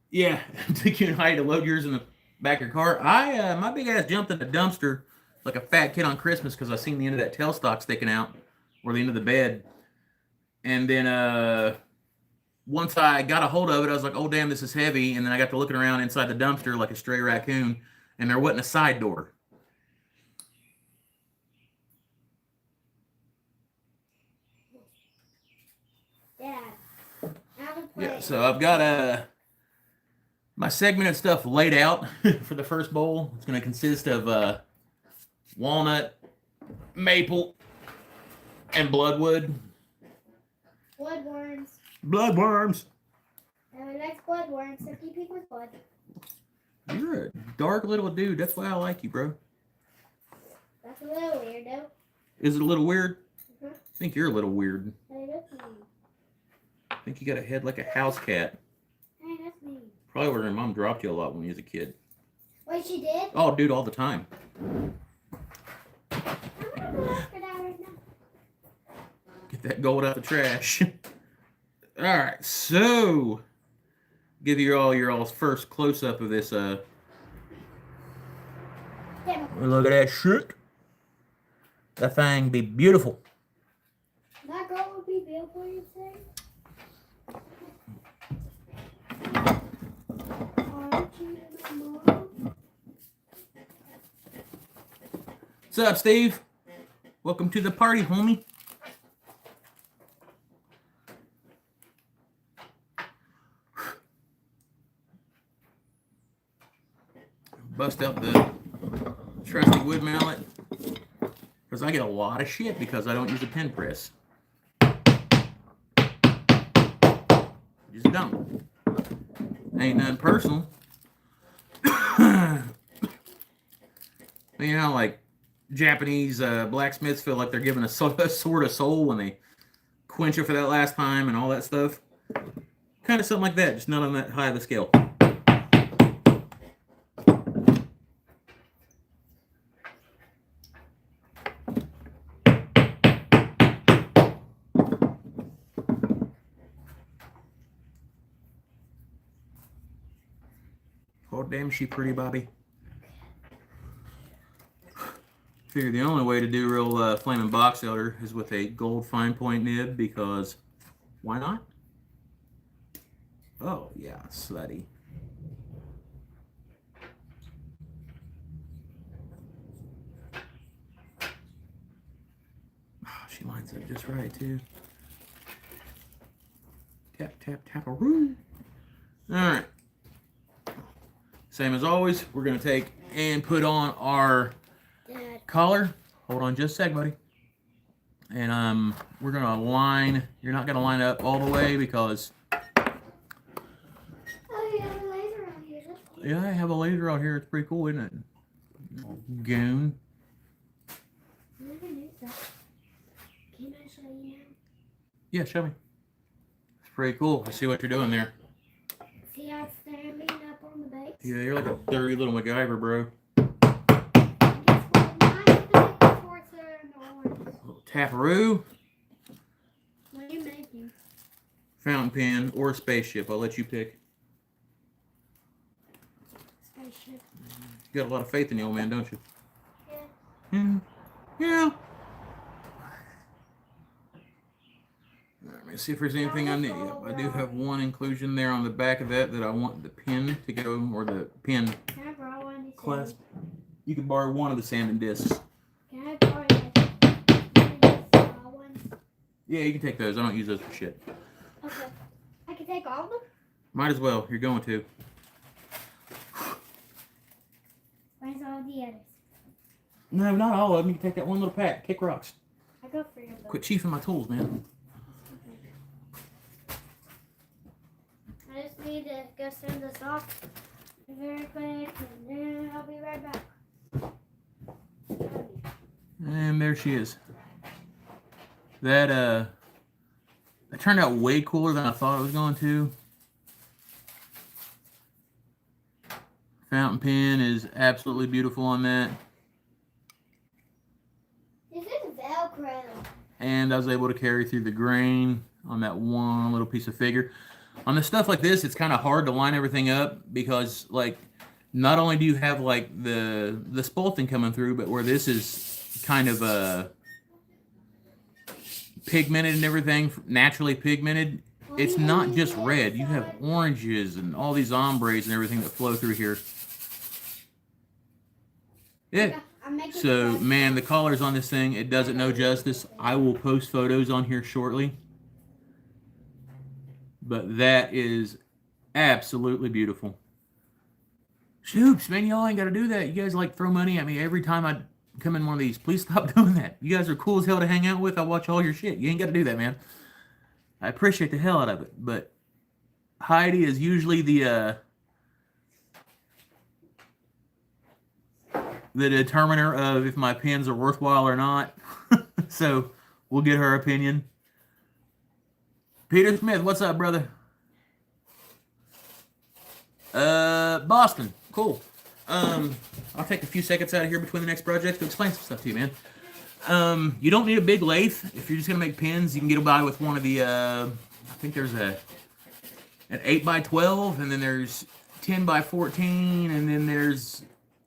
Yeah, took you and Heidi to load yours in the back of your car. My big ass jumped in the dumpster like a fat kid on Christmas because I seen the end of that tailstock sticking out, or the end of the bed. And then once I got a hold of it, I was like, oh, damn, this is heavy. And then I got to looking around inside the dumpster like a stray raccoon, and there wasn't a side door. Dad. Yeah, so I've got my segmented stuff laid out for the first bowl. It's going to consist of walnut, maple, and bloodwood. Bloodworms. Bloodworms. I like bloodworms, so keep it with blood. You're a dark little dude. That's why I like you, bro. That's a little weird, though. Is it a little weird? Uh-huh. I think you're a little weird. Hey, that's me. I think you got a head like a house cat. Hey, that's me. Probably where your mom dropped you a lot when you was a kid. Wait, she did? Oh, dude, all the time. I'm gonna go after that right now. Get that gold out the trash. All right, so give you all your all's first close up of this. Yeah. Look at that shit. That thing be beautiful. That girl would be beautiful, you say? Aren't you my mom? What's up, Steve? Welcome to the party, homie. Bust out the trusty wood mallet because I get a lot of shit because I don't use a pen press. Just don't. Ain't nothing personal. You know, like Japanese blacksmiths feel like they're given a sword of soul when they quench it for that last time and all that stuff. Kind of something like that, just not on that high of a scale. Oh, damn, she pretty, Bobby. Figure the only way to do real flaming box elder is with a gold fine point nib because why not? Oh, yeah, slutty. Oh, she lines up just right, too. Tap, tap, tap-a-roo. All right. Same as always, we're going to take and put on our collar. Hold on just a sec, buddy. And we're going to line, you're not going to line up all the way because... Oh, you have a laser out here. That's cool. Yeah, I have a laser out here. It's pretty cool, isn't it? Goon. I never knew that. Can I show you now? Yeah, show me. It's pretty cool. I see what you're doing there. See how it's standing up on the base? Yeah, you're like a dirty little MacGyver, bro. Taparoo. What are you making? Fountain pen or a spaceship. I'll let you pick. Spaceship. You got a lot of faith in the old man, don't you? Yeah. Yeah. Let me see if there's anything I need. Yep, I do have one inclusion there on the back of that I want the pin to go, or the pin Can I borrow one? clasp. You can borrow one of the sanding discs. Can I borrow one? Yeah, you can take those. I don't use those for shit. Okay. I can take all of them? Might as well. You're going to. Where's all the others? No, not all of them. You can take that one little pack. Kick rocks. I go for your book. Quit chiefing my tools, man. I just need to go send this off very quick, and then I'll be right back. And there she is. That turned out way cooler than I thought it was going to. Fountain pen is absolutely beautiful on that. This is Velcro. And I was able to carry through the grain on that one little piece of figure. On the stuff like this, it's kind of hard to line everything up because, like, not only do you have, like, the spalting coming through, but where this is kind of pigmented and everything, naturally pigmented, it's not just red. You have oranges and all these ombres and everything that flow through here. Yeah. So, man, the colors on this thing, it does it no justice. I will post photos on here shortly. But that is absolutely beautiful. Shoops, man, y'all ain't got to do that. You guys like throw money at me every time I come in one of these. Please stop doing that. You guys are cool as hell to hang out with. I watch all your shit. You ain't got to do that, man. I appreciate the hell out of it. But Heidi is usually the determiner of if my pins are worthwhile or not. So we'll get her opinion. Peter Smith, what's up, brother? Boston, cool. I'll take a few seconds out of here between the next projects to explain some stuff to you, man. You don't need a big lathe if you're just gonna make pins. You can get by with one of the. I think there's an 8x12, and then there's 10x14, and then there's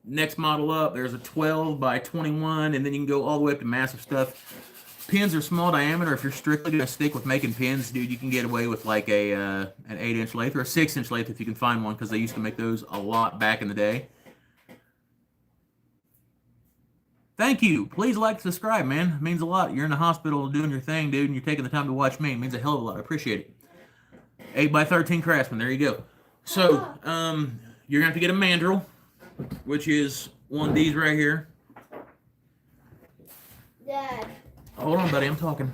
next model up. There's a 12x21, and then you can go all the way up to massive stuff. Pins are small diameter. If you're strictly going to stick with making pins, dude, you can get away with like an 8-inch lathe or a 6-inch lathe if you can find one, because they used to make those a lot back in the day. Thank you. Please like, subscribe, man. It means a lot. You're in the hospital doing your thing, dude, and you're taking the time to watch me. It means a hell of a lot. I appreciate it. 8x13 Craftsman. There you go. So, you're going to have to get a mandrel, which is one of these right here. Dad. Hold on, buddy. I'm talking.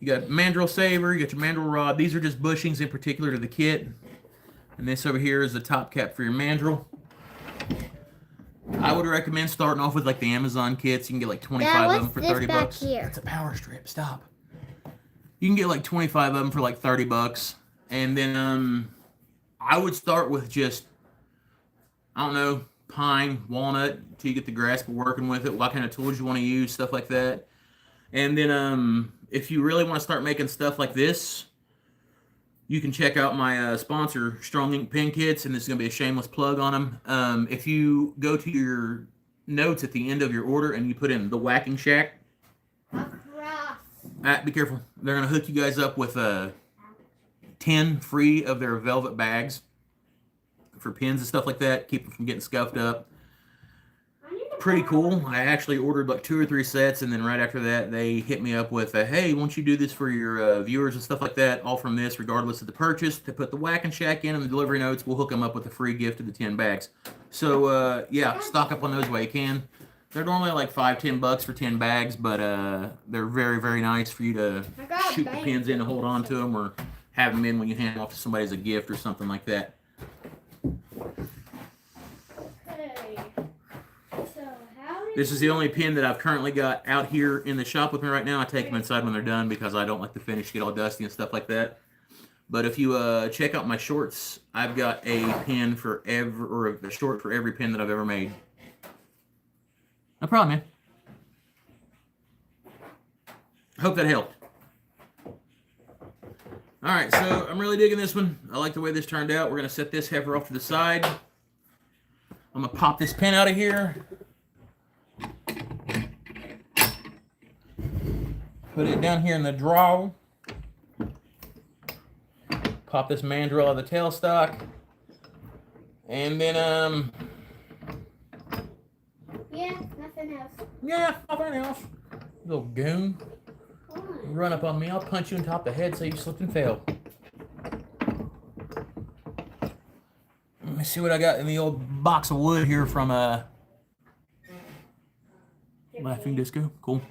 You got mandrel saber. You got your mandrel rod. These are just bushings in particular to the kit. And this over here is the top cap for your mandrel. I would recommend starting off with like the Amazon kits. You can get like 25 of them for 30 bucks. Here? That's a power strip. Stop. You can get like 25 of them for like 30 bucks. And then I would start with just, I don't know, pine, walnut, until you get the grasp of working with it, what kind of tools you want to use, stuff like that. And then if you really want to start making stuff like this, you can check out my sponsor, steonink Pen Kits, and this is going to be a shameless plug on them. If you go to your notes at the end of your order and you put in the Whacking Shack, be careful. They're going to hook you guys up with 10 free of their velvet bags for pins and stuff like that. Keep them from getting scuffed up. Pretty cool. I actually ordered like 2 or 3 sets, and then right after that they hit me up with hey, won't you do this for your viewers and stuff like that, all from this regardless of the purchase. To put the Whacking Shack in and the delivery notes, we'll hook them up with a free gift of the 10 bags. So yeah, stock up on those while you can. They're normally like $5-10 for 10 bags, but they're very, very nice for you to shoot the pins in and hold on to them, or have them in when you hand them off to somebody as a gift or something like that. This is the only pin that I've currently got out here in the shop with me right now. I take them inside when they're done because I don't like the finish get all dusty and stuff like that. But if you check out my shorts, I've got a pin for a short for every pin that I've ever made. No problem, man. I hope that helped. All right, so I'm really digging this one. I like the way this turned out. We're going to set this heifer off to the side. I'm going to pop this pin out of here. Put it down here in the drawer. Pop this mandrel out of the tailstock. And then, yeah, nothing else. Yeah, nothing else. Little goon. Run up on me, I'll punch you on top of the head so you slipped and fell. Let me see what I got in the old box of wood here from Laughing Disco. Cool.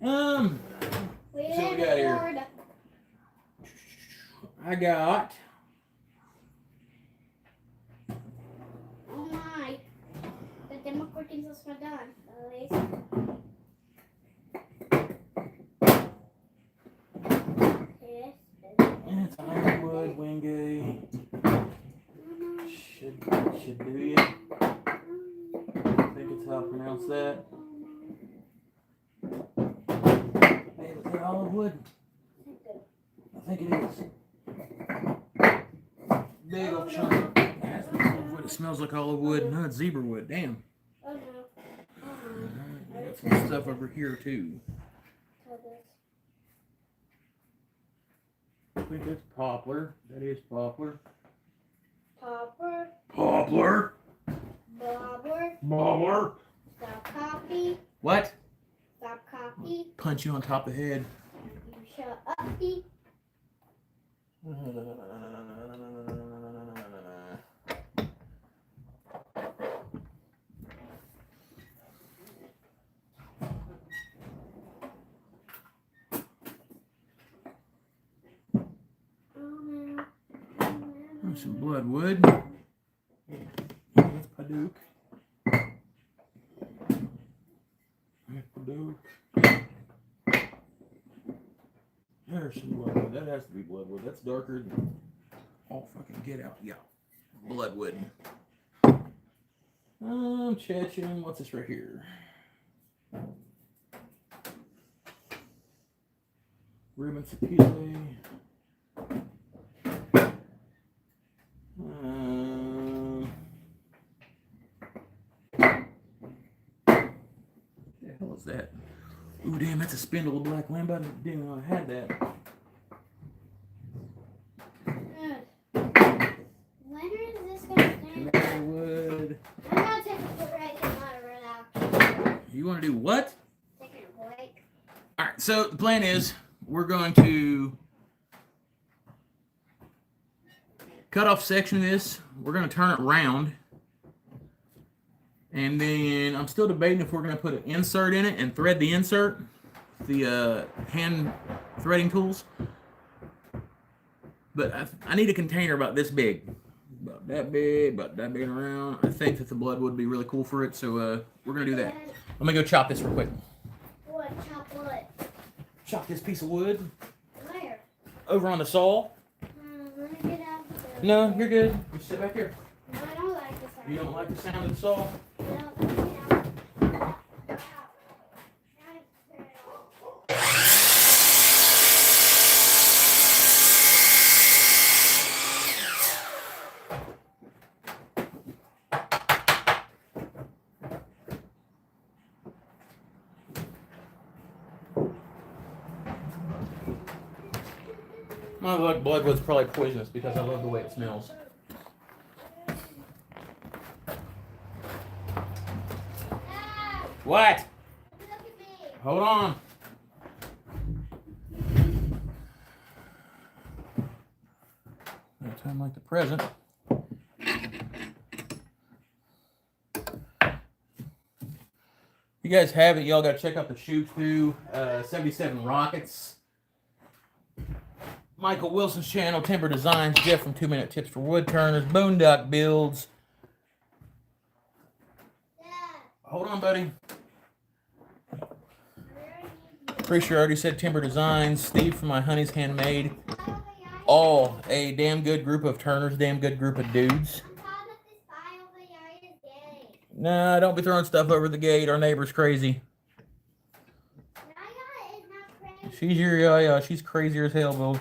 What we got here? I got. Oh my. The demo coatings are done. It's ironwood, Wingate. Should do you. I think it's how I pronounce that. Hey, is that olive wood? I think it is. Big old chunk. That's olive wood. It smells like olive wood. No, it's zebra wood. Damn. Oh no. I got some stuff over here too. I think that's poplar. That is poplar. Popper. Poplar. Bobber. Poplar. Stop copy. What? Stop copy. Punch you on top of the head. You shut up. some bloodwood. That's Paduke. That's Paduke. There's some bloodwood. That has to be bloodwood. That's darker than all fucking get out. Yeah. Bloodwood. Chechen. What's this right here? Ruben Sapile. The hell is that? Ooh, damn, that's a spindle of black lamb. I didn't know I had that. When is this going to stand? Canary wood. I'm going to take a break and let it run out. You want to do what? Taking a break. All right, so the plan is we're going to cut off a section of this. We're going to turn it round. And then I'm still debating if we're going to put an insert in it and thread the insert, the hand threading tools. But I need a container about this big. About that big around. I think that the blood would be really cool for it, so we're going to do that. Let me go chop this real quick. What? Chop what? Chop this piece of wood. Where? Over on the saw. Let me get out of there. No, you're good. You sit back here. No, I don't like the sound. You don't like the sound of the saw? No, let me get out. My bloodwood's probably poisonous because I love the way it smells. What? Look at me. Hold on. That time like the present. You guys have it. Y'all got to check out the shoot too. 77 Rockets. Michael Wilson's channel, Timber Designs, Jeff from 2 Minute Tips for Wood Turners, Boondock Builds. Dad, Hold on, buddy. where are you? Pretty sure I already said Timber Designs. Steve from My Honey's Handmade. All a damn good group of turners, damn good group of dudes. I'm told that this file over here is gay. Nah, don't be throwing stuff over the gate. Our neighbor's crazy. Yaya is not crazy. She's your yaya. She's crazier as hell, Bill.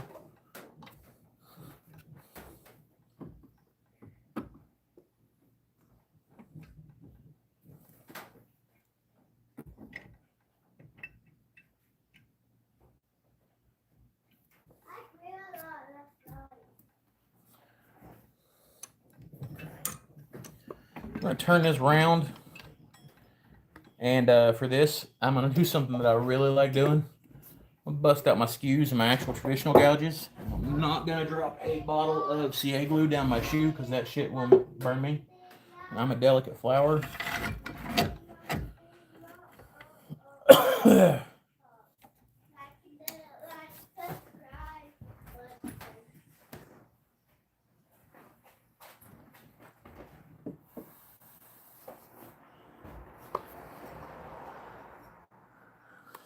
I'm going to turn this round. And for this, I'm going to do something that I really like doing. I'm going to bust out my skews and my actual traditional gouges. I'm not going to drop a bottle of CA glue down my shoe because that shit will burn me. I'm a delicate flower.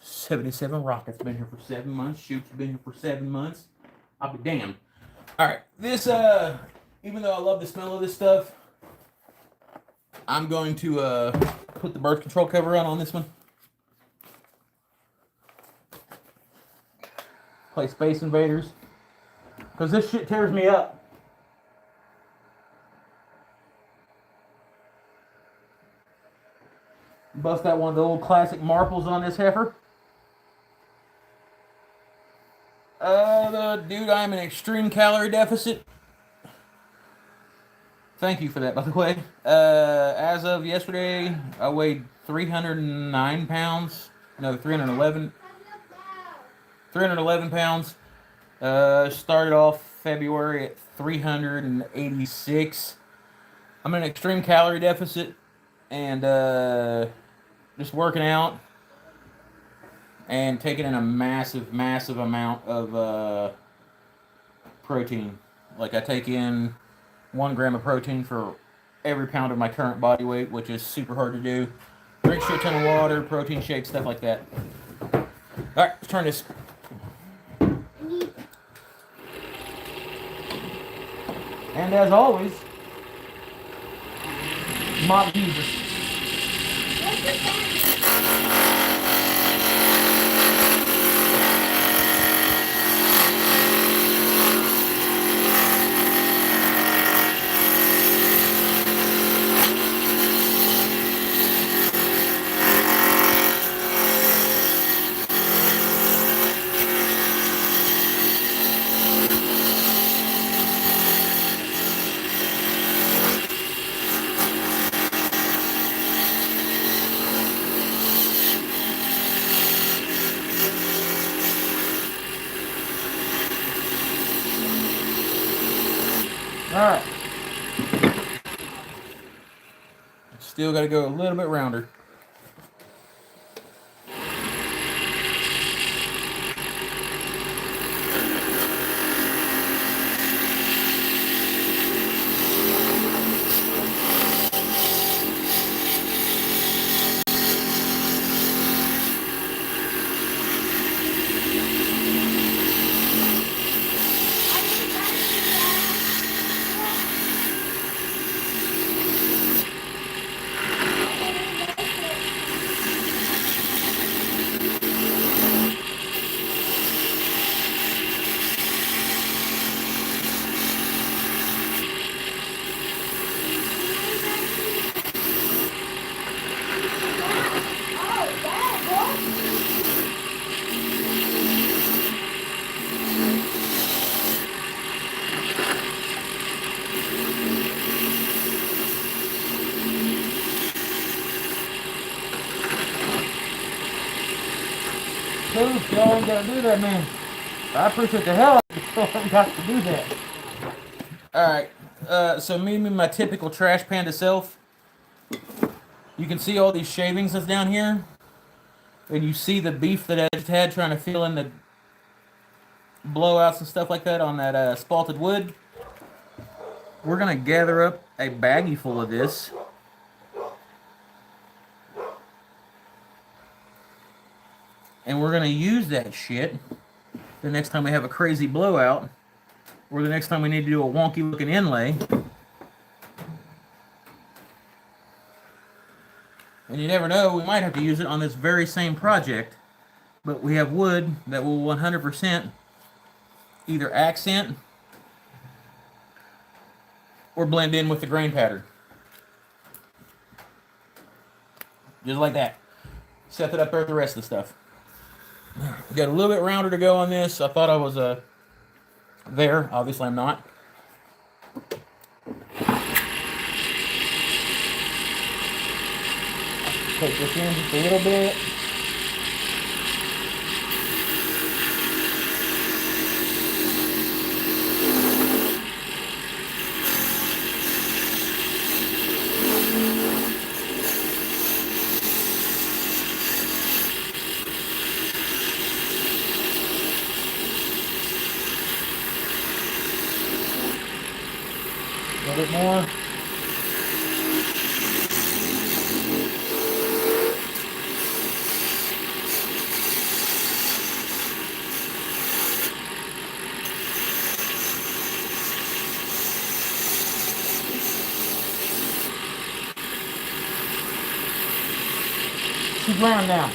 77 Rockets been here for 7 months. Shoot's been here for 7 months. I'll be damned. All right, this even though I love the smell of this stuff, I'm going to put the birth control cover on this one. Play Space Invaders, because this shit tears me up. Bust out one of the old classic marples on this heifer. Dude, I'm in extreme calorie deficit. Thank you for that, by the way. As of yesterday, I weighed 309 pounds. No, 311. 311 pounds. Started off February at 386. I'm in an extreme calorie deficit and just working out and taking in a massive, massive amount of protein. Like I take in 1 gram of protein for every pound of my current body weight, which is super hard to do. Drink shit ton of water, protein shakes, stuff like that. All right, let's turn this. And as always, mop user. Alright. Still got to go a little bit rounder. Y'all ain't gotta do that, man. I appreciate the hell but y'all ain't got to do that. Alright, so me and my typical trash panda self. You can see all these shavings that's down here. And you see the beef that I just had trying to fill in the blowouts and stuff like that on that spalted wood. We're gonna gather up a baggie full of this. And we're going to use that shit the next time we have a crazy blowout, or the next time we need to do a wonky looking inlay. And you never know, we might have to use it on this very same project. But we have wood that will 100% either accent or blend in with the grain pattern. Just like that. Set it up there with the rest of the stuff. Got a little bit rounder to go on this. I thought I was there. Obviously I'm not. Take this in just a little bit. A little bit more. She's round now.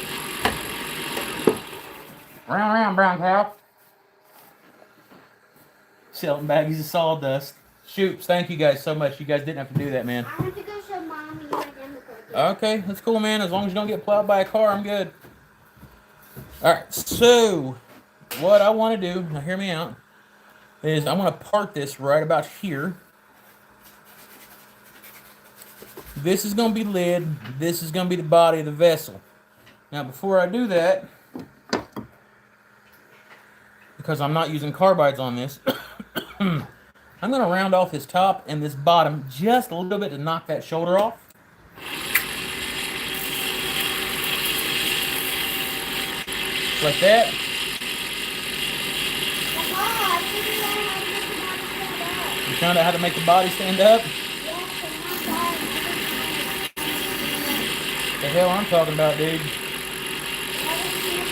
Round, brown cow. Selling baggies of sawdust. Shoops, thank you guys so much. You guys didn't have to do that, man. I have to go show Mommy my demo cookie. Okay, that's cool, man. As long as you don't get plowed by a car, I'm good. Alright, so what I want to do, now hear me out, is I want to part this right about here. This is going to be lid. This is going to be the body of the vessel. Now, before I do that, because I'm not using carbides on this, I'm going to round off this top and this bottom just a little bit to knock that shoulder off. Like that. You found out how to make the body stand up? The hell I'm talking about, dude.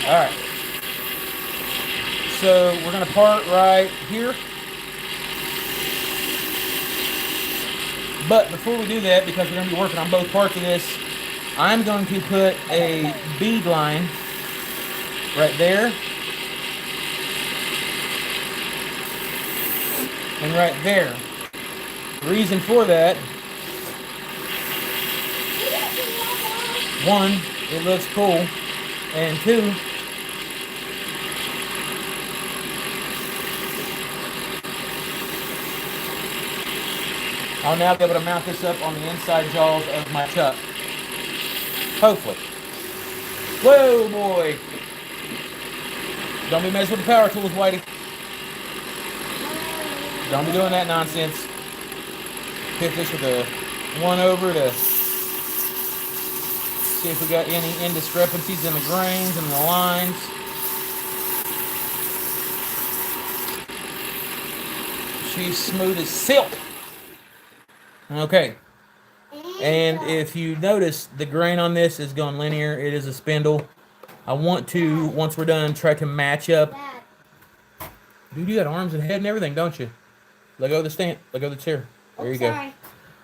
Alright. So we're going to part right here. But before we do that, because we're going to be working on both parts of this, I'm going to put a bead line right there. And right there. Reason for that, one, it looks cool, and two, I'll now be able to mount this up on the inside jaws of my chuck. Hopefully. Whoa, boy. Don't be messing with the power tools, Whitey. Don't be doing that nonsense. Hit this with a 1-over to see if we got any indiscrepancies in the grains and the lines. She's smooth as silk. Okay. And if you notice, the grain on this is going linear. It is a spindle. I want to, once we're done, try to match up. Dude, you got arms and head and everything, don't you? Let go of the stand. Let go of the chair. There you go. All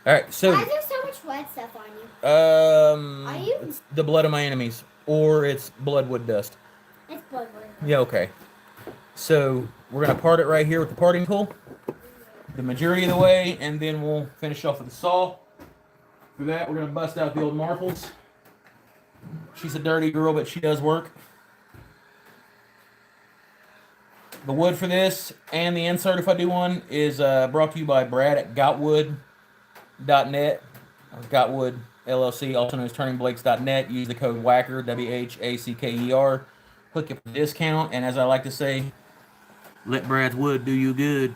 right, so. Why is there so much red stuff on you? It's the blood of my enemies, or it's bloodwood dust. It's bloodwood. Yeah, okay. So we're gonna part it right here with the parting tool, the majority of the way, and then we'll finish off with the saw. For that, we're gonna bust out the old marbles. She's a dirty girl, but she does work. The wood for this and the insert, if I do one, is brought to you by Brad at gotwood.net. Gotwood LLC, also known as turningblakes.net. Use the code WHACKER, WHACKER. Hook up a discount, and as I like to say, let Brad's wood do you good.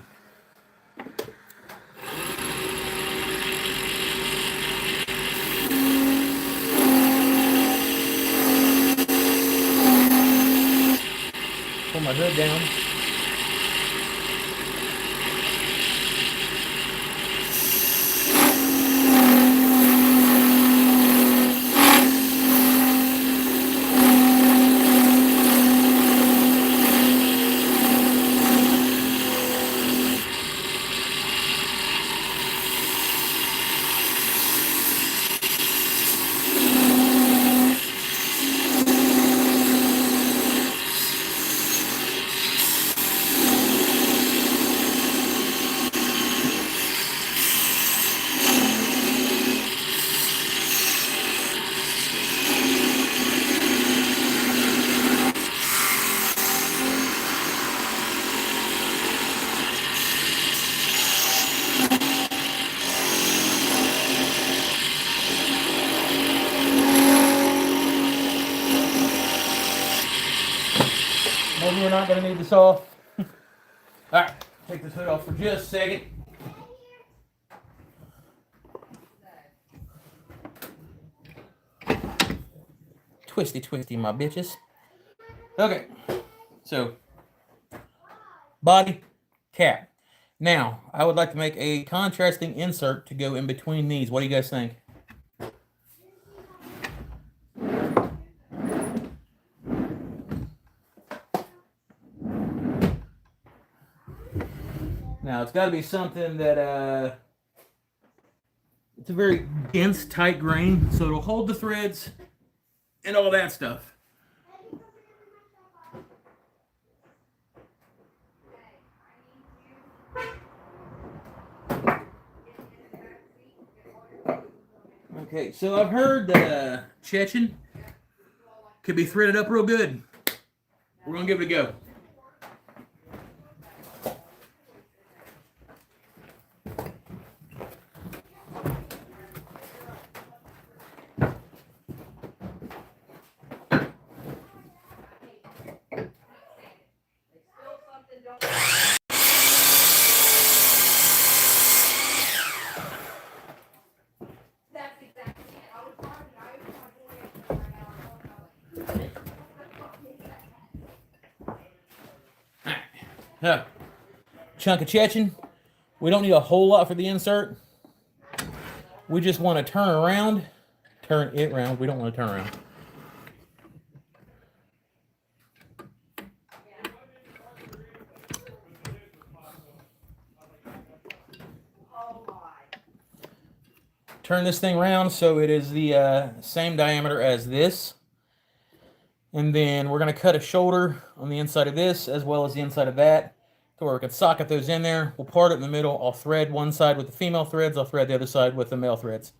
Pull my hood down. Maybe we're not going to need this off. Alright, take this hood off for just a second. Twisty, twisty, my bitches. Okay, so body, cap. Now, I would like to make a contrasting insert to go in between these. What do you guys think? Now, it's got to be something that, it's a very dense, tight grain, so it'll hold the threads and all that stuff. Okay, so I've heard that Chechen could be threaded up real good. We're going to give it a go. Chunk of Chechen, We don't need a whole lot for the insert. We just want to turn it around. We don't want to turn around. Turn this thing around so it is the same diameter as this. And then we're going to cut a shoulder on the inside of this as well as the inside of that to where we can socket those in there. We'll part it in the middle. I'll thread one side with the female threads. I'll thread the other side with the male threads.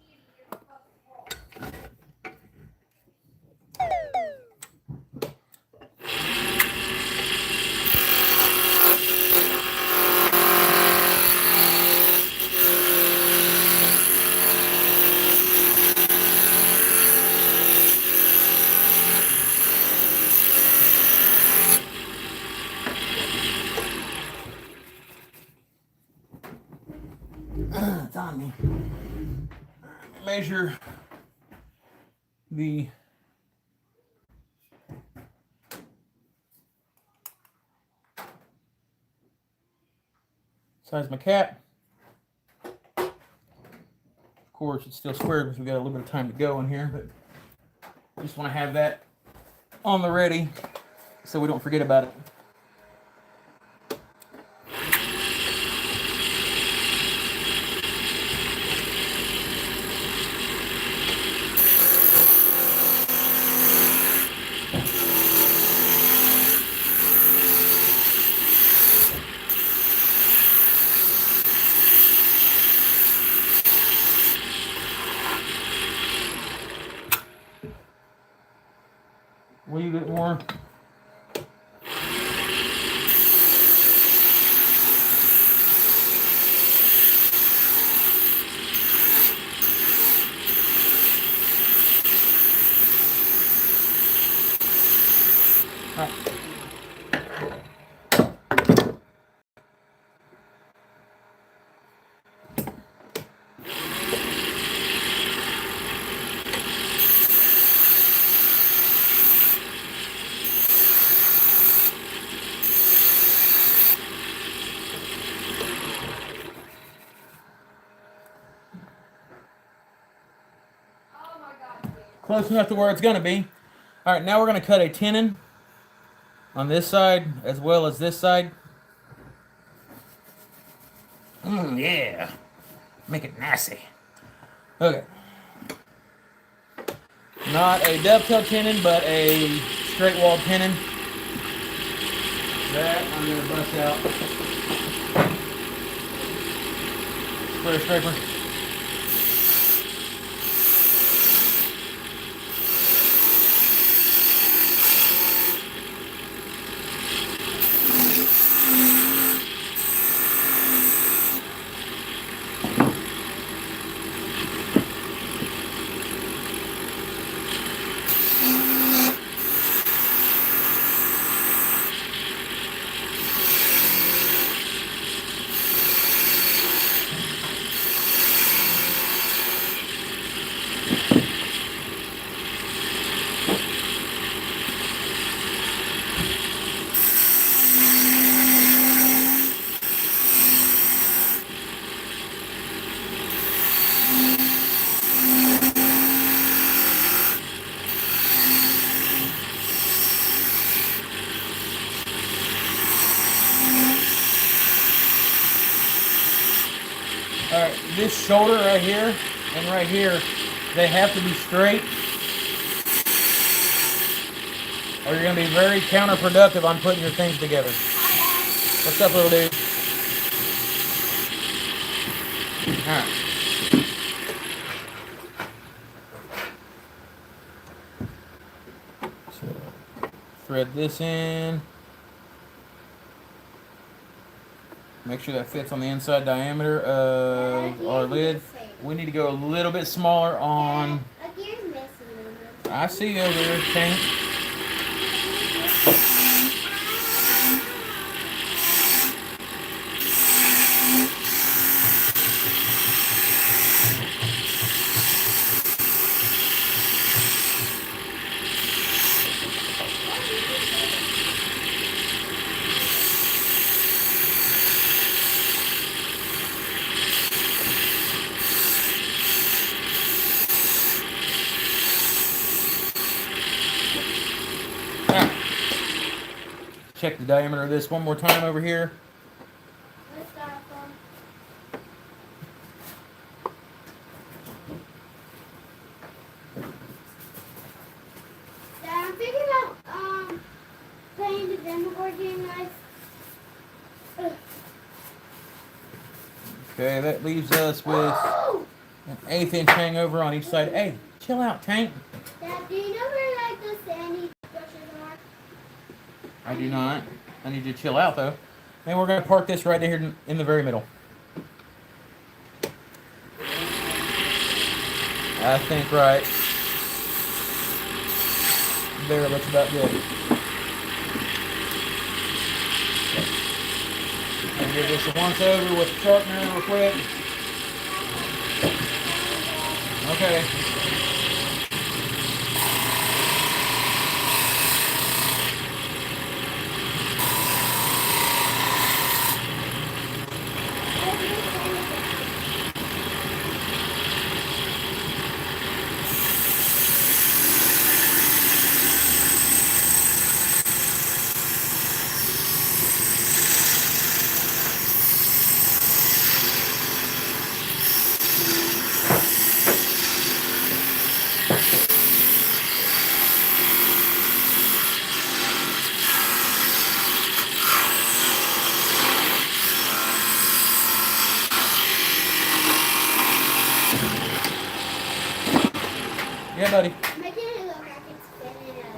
It's on me. Measure the size of my cap. Of course, it's still squared because we got a little bit of time to go in here, but I just want to have that on the ready so we don't forget about it. A little bit more. All right. Close enough to where it's going to be. All right, now we're going to cut a tenon on this side as well as this side. Yeah. Make it nasty. Okay. Not a dovetail tenon, but a straight wall tenon. That I'm going to bust out. Square scraper. Alright, this shoulder right here and right here, they have to be straight, or you're going to be very counterproductive on putting your things together. What's up, little dude? Alright. So, thread this in. Make sure that fits on the inside diameter of our lid. We need to go a little bit smaller on... I see you over there, Tank. check the diameter of this one more time over here. Let's start from. Yeah, I'm thinking about playing the demo board game, guys. Okay, that leaves us with Oh! an 1/8 inch hangover on each side. Hey, chill out, Tank. Dad, do you know where like the sandy bushes are? I do not. I need you to chill out, though. And we're going to park this right here in the very middle. I think right there looks about good. And give this a once over with the sharpener real quick. Okay. Yeah, buddy. Making it look like it's spinning in a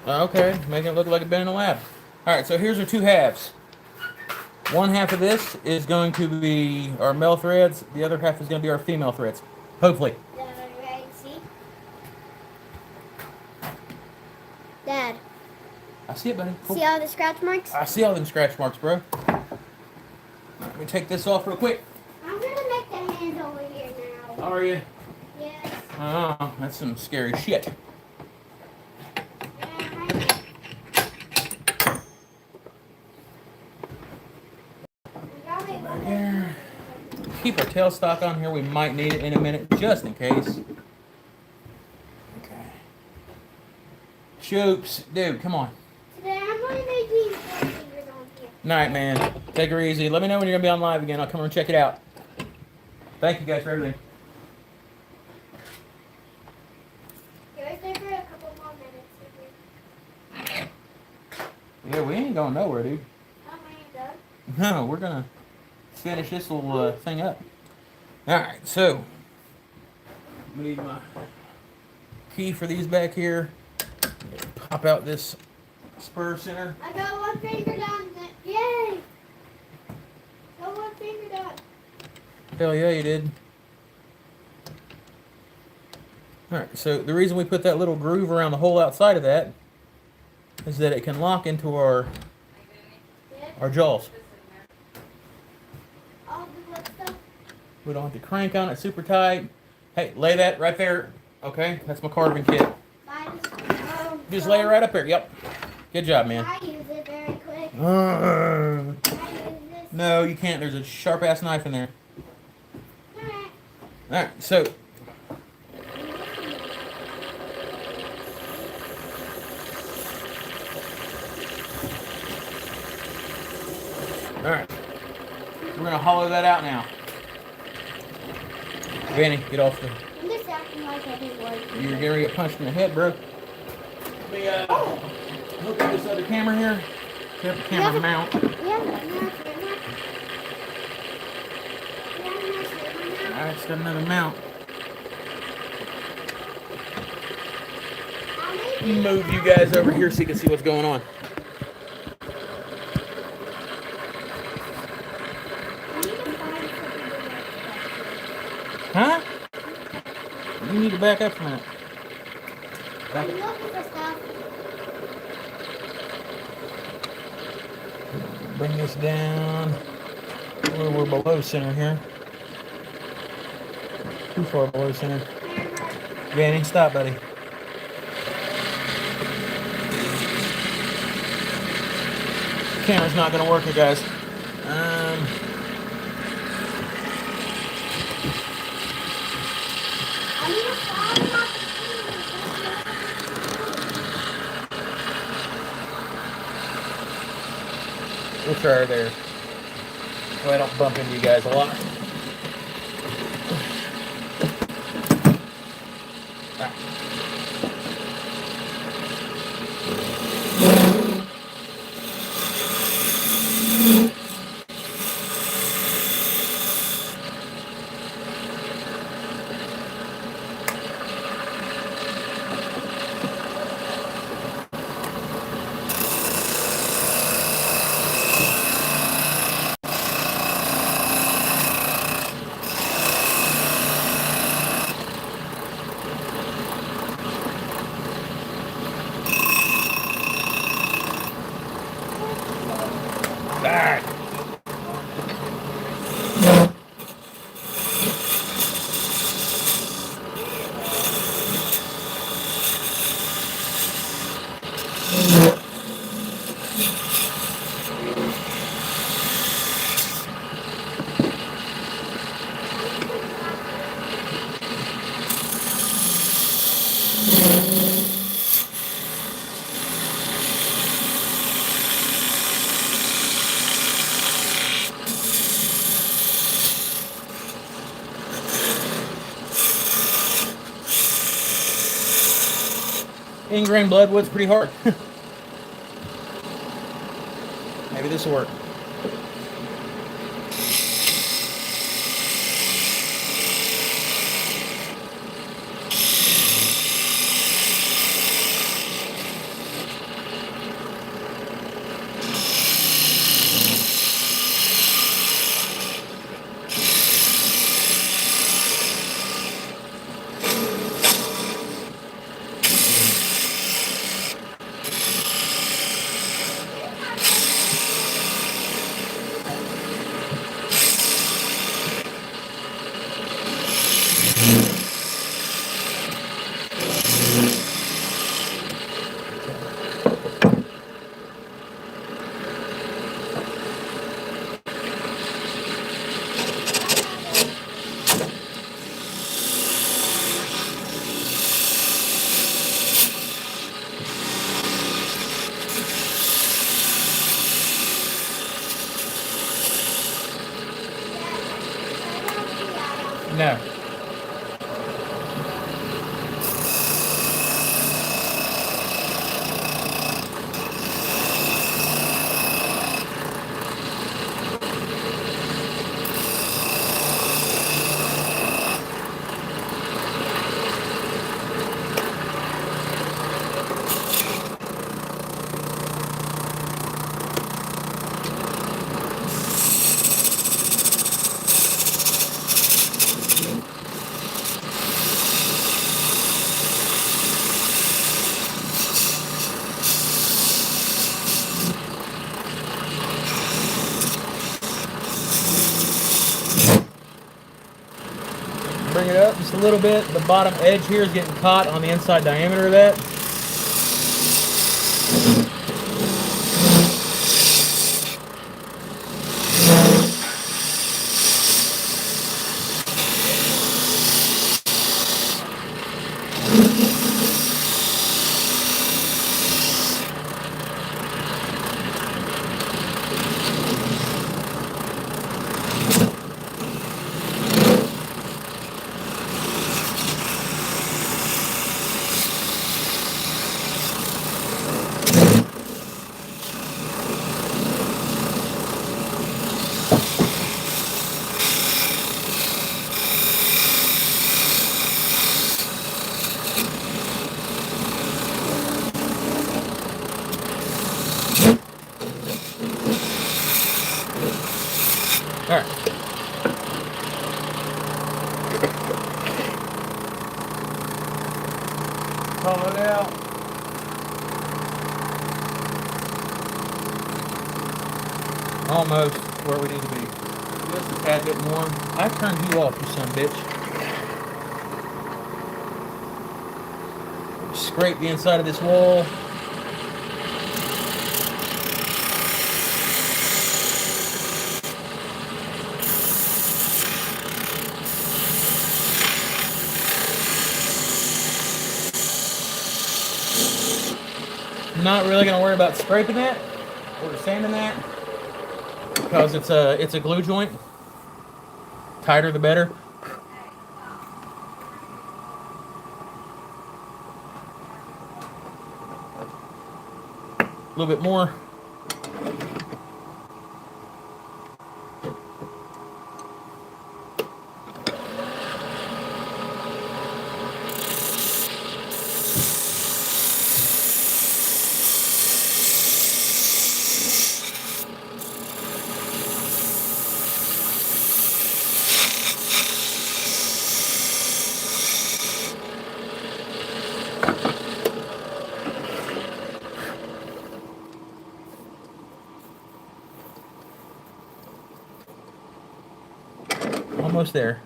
lab. Okay, making it look like it's been in a lab. All right, so here's our two halves. One half of this is going to be our male threads. The other half is going to be our female threads. Hopefully. Dad, are you ready to see? Dad, I see it, buddy. Cool. see all the scratch marks? I see all them scratch marks, bro. Let me take this off real quick. I'm gonna make the hands over here now. Are you? Yes. Oh, that's some scary shit. Here. Keep our tailstock on here. We might need it in a minute, just in case. Okay. Shoops, dude, come on. Today I'm going to make these four fingers on here. Night, man. Take her easy. Let me know when you're gonna be on live again. I'll come over and check it out. Thank you guys for everything. You're right there for a couple more minutes. Yeah, we ain't going nowhere, dude. Oh, my God. No, we're gonna finish this little thing up. All right, so need my key for these back here. Pop out this spur center. I got one finger done. Yay! Got one finger done. Hell yeah, you did. All right, so the reason we put that little groove around the hole outside of that is that it can lock into our jaws. All the good stuff. We don't have to crank on it super tight. Hey, lay that right there. Okay, that's my carving kit. Just lay it right up there. Yep. Good job, man. I use it very quick. Uh, I use this. no, you can't. There's a sharp ass knife in there. Alright. All right, so all right, we're gonna hollow that out now. Vanny, get off the. I'm just acting like I didn't work. You're gonna get punched in the head, bro. Let me hook up this other camera here. Set the camera mount. Alright, it's got another mount. Move you guys over here so you can see what's going on. Huh? You need to back up from that. Back up. Bring this down. We're below center here. Too far below center. Vanny, stop, buddy. Camera's not gonna work, you guys. dryer there, so I don't bump into you guys a lot. Ingrain bloodwood's pretty hard. Maybe this will work. No. Bring it up just a little bit. The bottom edge here is getting caught on the inside diameter of that. All right. Pull it out. Almost where we need to be. Just a tad bit more. I turned you off, you son of a bitch. Scrape the inside of this wall. I'm not really going to worry about scraping that or sanding that. because it's a glue joint. Tighter the better. A little bit more. Almost there.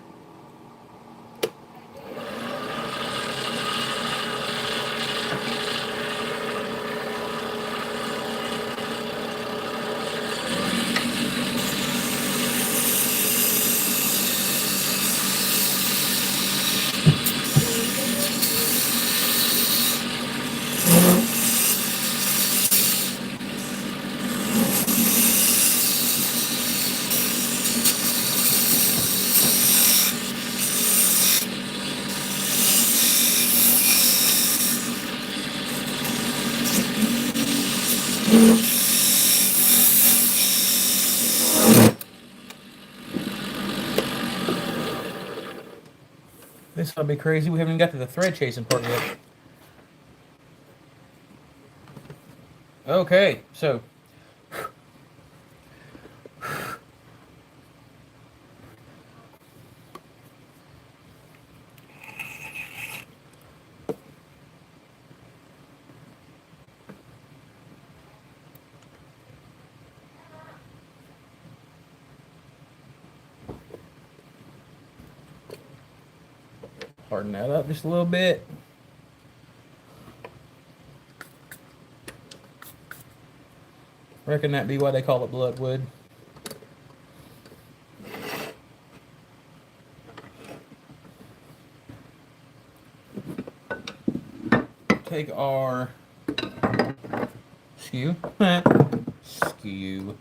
This will be crazy. We haven't even got to the thread chasing part yet. Okay, so harden that up just a little bit. Reckon that be why they call it bloodwood. Take our skew. Skew.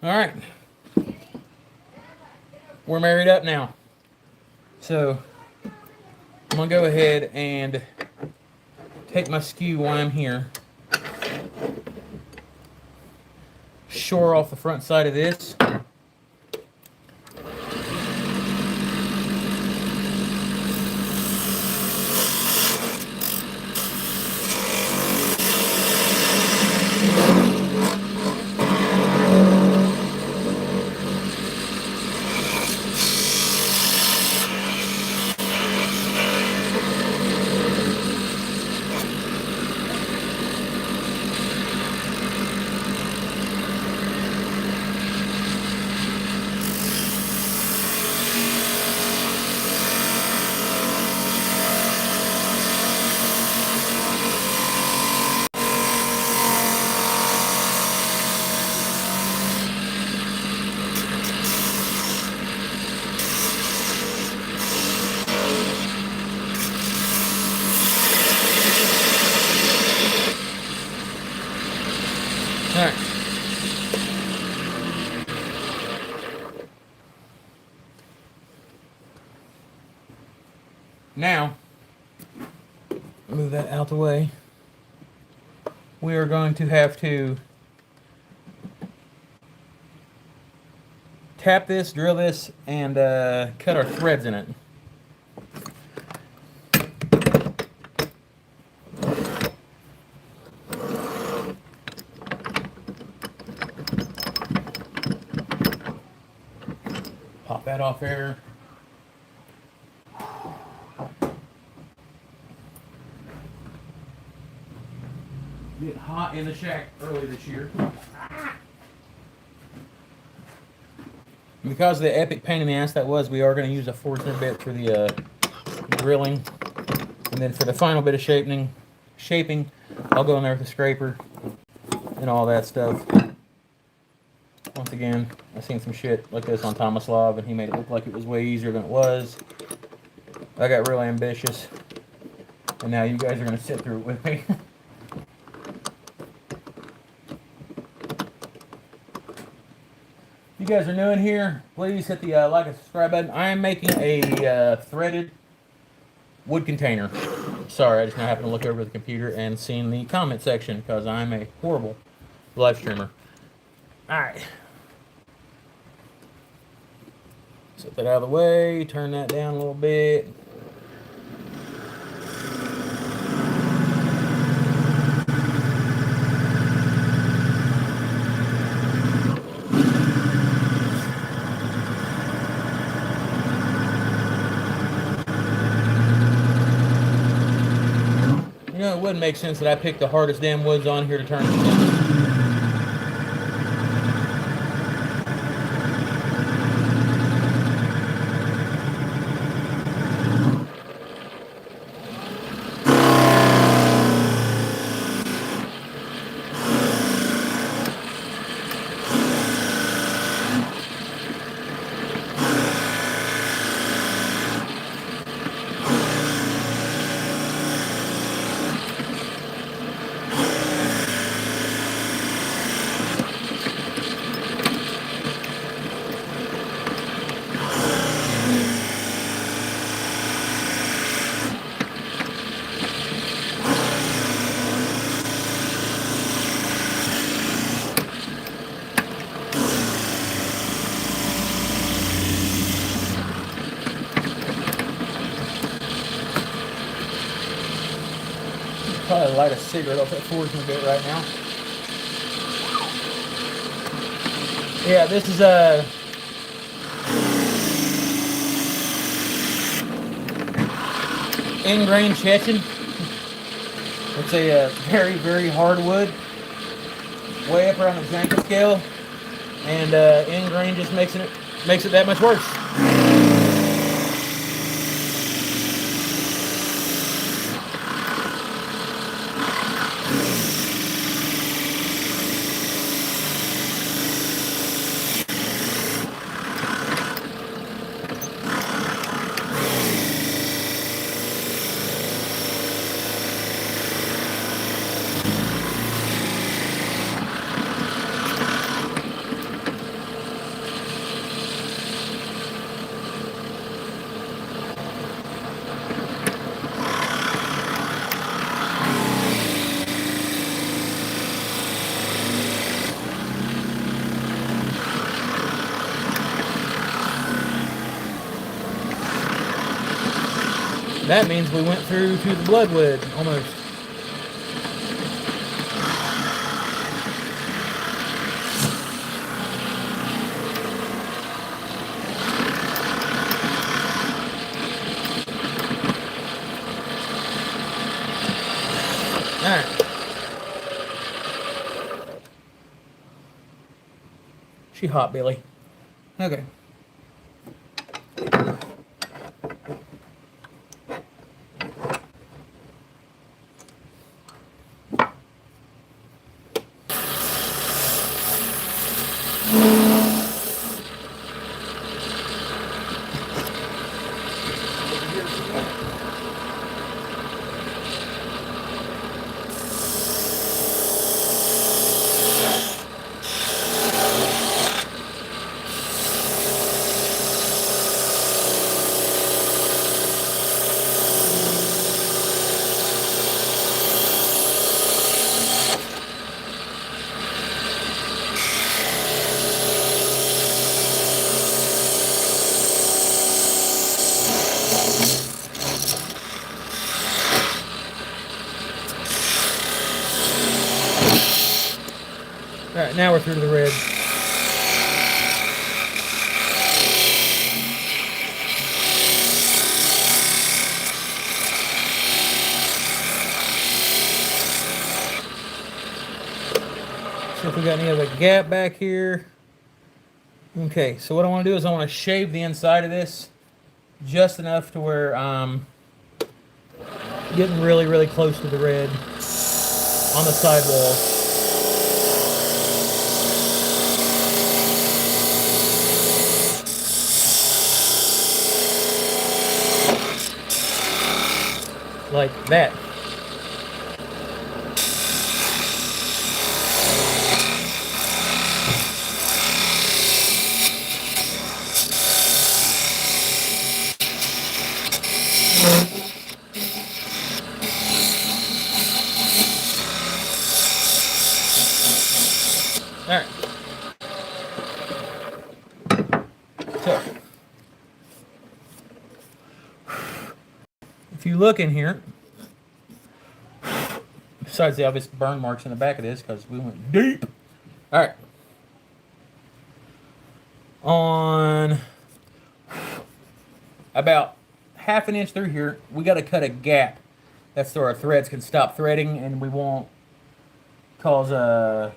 All right, we're married up now. So I'm gonna go ahead and take my skew while I'm here. Shore off the front side of this. All right. Now, move that out the way. We are going to have to cap this, drill this, and cut our threads in it. Pop that off there. Get hot in the shack early this year. Because of the epic pain in the ass that was, we are going to use a 410 bit for the drilling. And then for the final bit of shaping, I'll go in there with a scraper and all that stuff. Once again, I've seen some shit like this on Tomislav, and he made it look like it was way easier than it was. I got real ambitious, and now you guys are going to sit through it with me. If you guys are new in here, please hit the like and subscribe button. I am making a threaded wood container. Sorry, I just now happened to look over the computer and seen the comment section because I'm a horrible live streamer. Alright. Set that out of the way, turn that down a little bit. You know, it wouldn't make sense that I picked the hardest damn woods on here to turn it into. Probably light a cigarette off that fortune a bit right now. Yeah, this is a ingrain Chechen. It's a very, very hard wood, way up around the Janka scale, and ingrain just makes it that much worse. That means we went through to the bloodwood, almost. Alright. She hot, Billy. Okay. Now we're through to the red. See if we got any other gap back here. Okay, so what I want to do is I want to shave the inside of this just enough to where I'm getting really, really close to the red on the sidewall. Like that. All right. So, if you look in here, besides the obvious burn marks in the back of this, because we went deep. All right. On about half an inch through here, we got to cut a gap. That's so our threads can stop threading, and we won't cause a.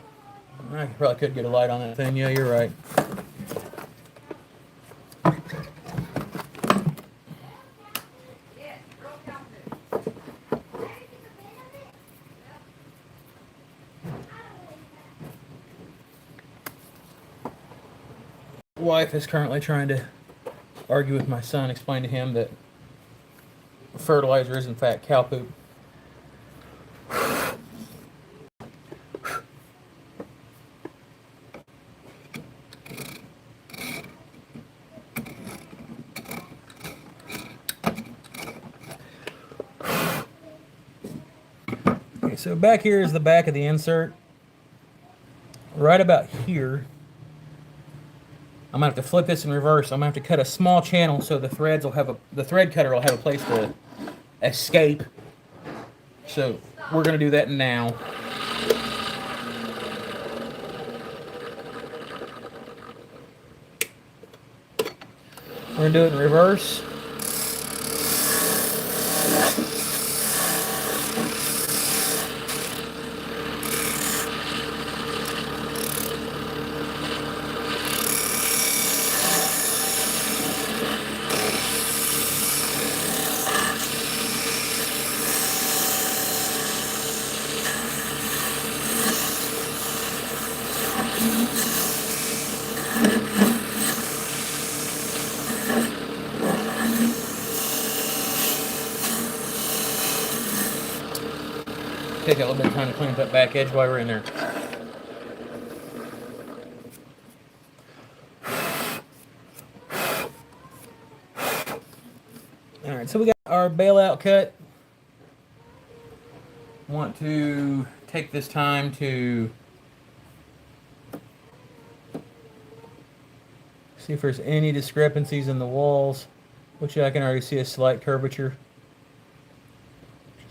I probably could get a light on that thing. Yeah, you're right. Wife is currently trying to argue with my son, explain to him that fertilizer is in fact cow poop. Okay, so back here is the back of the insert. Right about here, I'm gonna have to flip this in reverse. I'm gonna have to cut a small channel so the thread cutter will have a place to escape. So we're gonna do that now. We're gonna do it in reverse. Take a little bit of time to clean up that back edge while we're in there. Alright, so we got our bailout cut. Want to take this time to see if there's any discrepancies in the walls, which I can already see a slight curvature.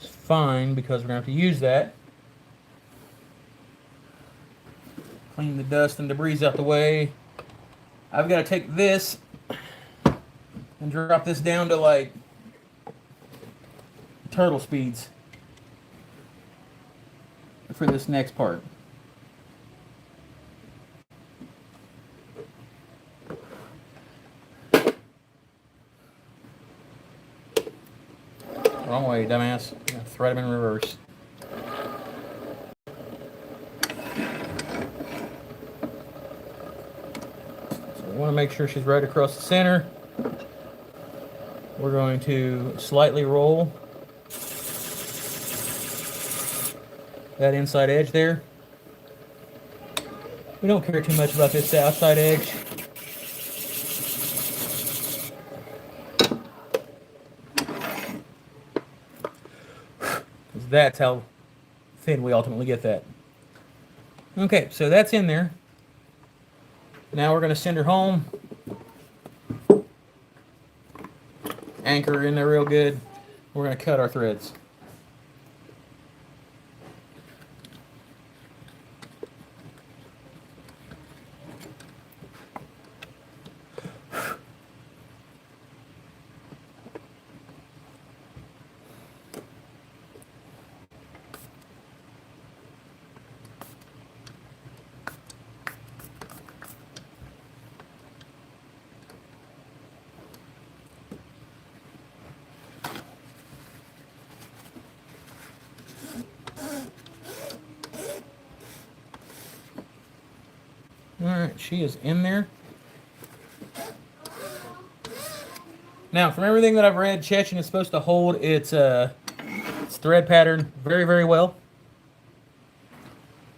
Fine, because we're going to have to use that. Clean the dust and debris out the way. I've got to take this and drop this down to like turtle speeds for this next part. Wrong way, dumbass. Thread them in reverse. So we want to make sure she's right across the center. We're going to slightly roll that inside edge there. We don't care too much about this outside edge. That's how thin we ultimately get that. Okay, so that's in there. Now we're going to send her home. Anchor her in there real good. We're going to cut our threads. she is in there. Now, from everything that I've read, Chechen is supposed to hold its thread pattern very, very well.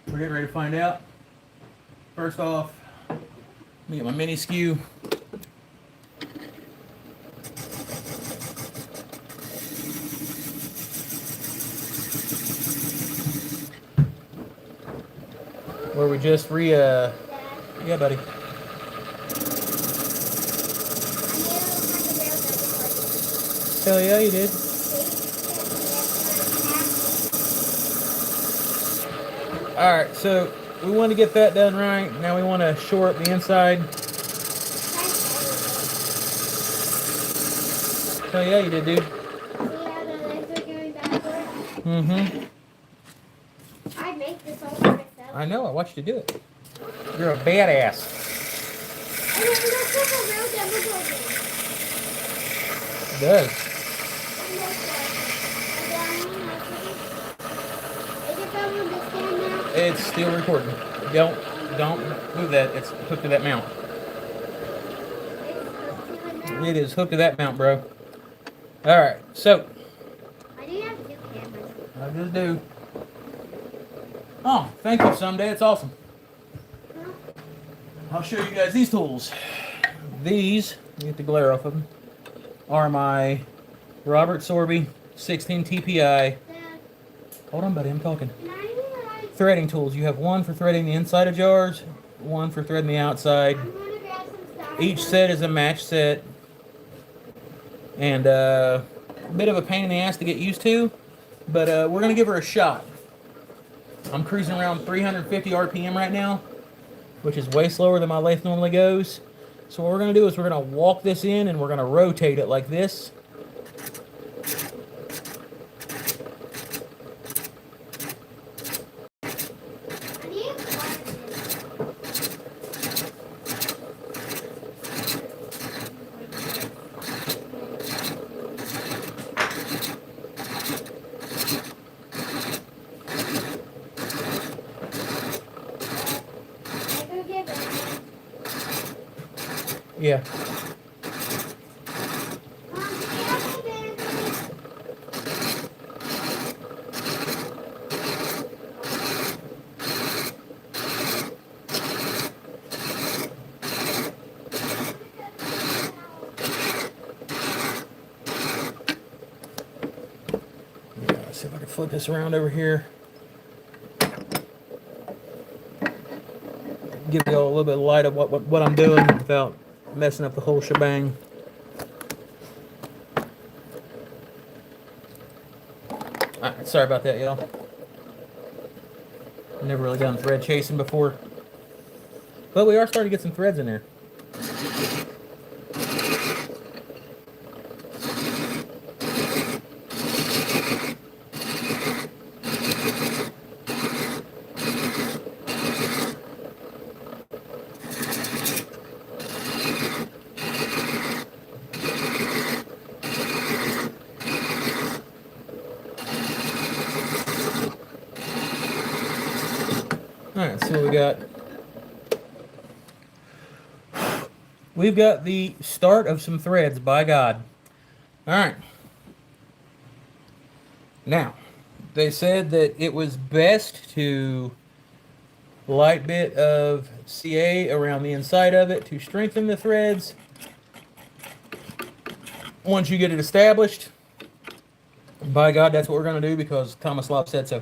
We're getting ready to find out. First off, let me get my mini skew. Where we just yeah, buddy. Hell yeah, you did. Alright, so we want to get that done right. Now we want to shore up the inside. Hell yeah, you did, dude. Mm-hmm. I make this all for myself. I know, I watched you do it. You're a badass. It does. It's still recording. Don't move that. It's hooked to that mount. It is hooked to that mount, bro. Alright, so. I do have two cameras. I just do. Oh, thank you, Someday. It's awesome. I'll show you guys these tools. These, get the glare off of them, are my Robert Sorby 16 TPI. Dad, Hold on, buddy, I'm talking. can I Threading tools. You have one for threading the inside of jars, one for threading the outside. I'm gonna grab some stuff. Each set is a match set. And a bit of a pain in the ass to get used to, but we're going to give her a shot. I'm cruising around 350 RPM right now, which is way slower than my lathe normally goes. So what we're going to do is we're going to walk this in and we're going to rotate it like this. I need a question. I go get it. Yeah. Mom, can you help me, baby? Yeah, let's see if I can flip this around over here. Give you all a little bit of light of what I'm doing without messing up the whole shebang. Alright, sorry about that, y'all. Never really done thread chasing before. But we are starting to get some threads in there. Alright, so we got. We've got the start of some threads, by God. Alright. Now, they said that it was best to light bit of CA around the inside of it to strengthen the threads. Once you get it established, by God, that's what we're going to do because Thomas Lop said so.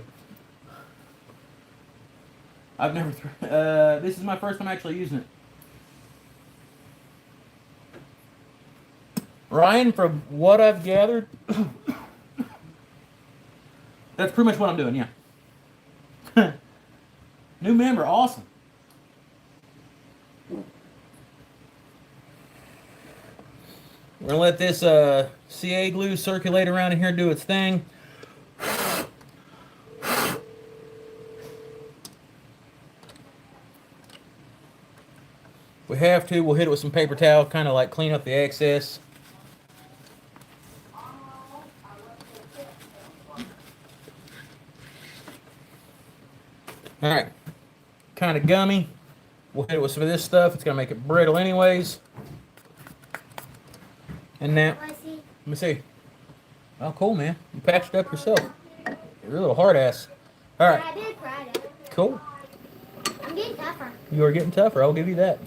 I've never. This is my first time actually using it. Ryan, from what I've gathered, that's pretty much what I'm doing. Yeah. New member, awesome. We're gonna let this CA glue circulate around in here, do its thing. If we have to, we'll hit it with some paper towel, kind of like clean up the excess. Alright, kind of gummy, We'll hit it with some of this stuff. It's going to make it brittle anyways. And now, let me see. Oh, cool, man. You patched up yourself. You're a little hard ass. All right. I did Friday. Cool. I'm getting tougher. You are getting tougher. I'll give you that.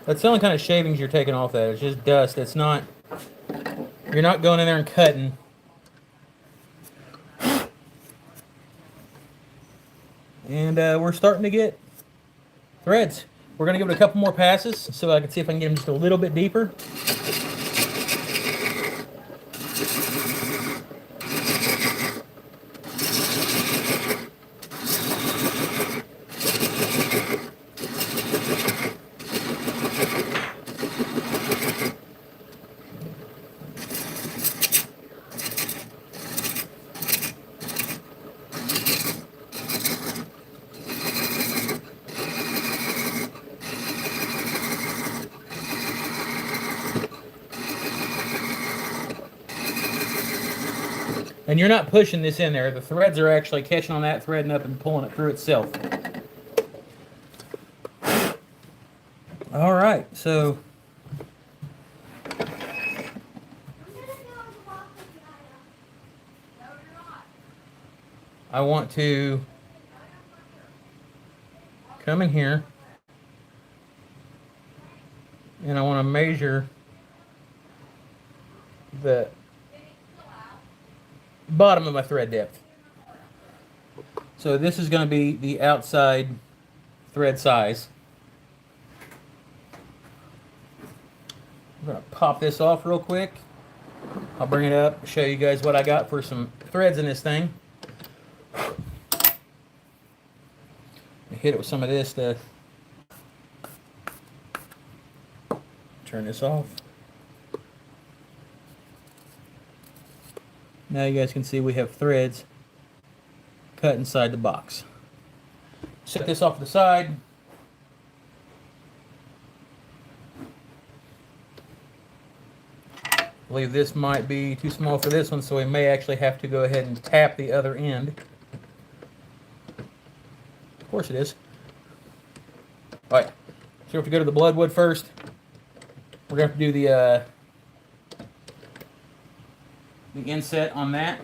That's the only kind of shavings you're taking off that. It's just dust. It's not, you're not going in there and cutting. And we're starting to get threads. We're going to give it a couple more passes so I can see if I can get them just a little bit deeper. And you're not pushing this in there. The threads are actually catching on that, threading up and pulling it through itself. All right, so I want to come in here and I want to measure the bottom of my thread depth. So this is going to be the outside thread size. I'm going to pop this off real quick. I'll bring it up, show you guys what I got for some threads in this thing. Hit it with some of this to turn this off. Now you guys can see we have threads cut inside the box. Set this off to the side. I believe this might be too small for this one, so we may actually have to go ahead and tap the other end. Of course it is. Alright, so we have to go to the bloodwood first. We're going to have to do the inset on that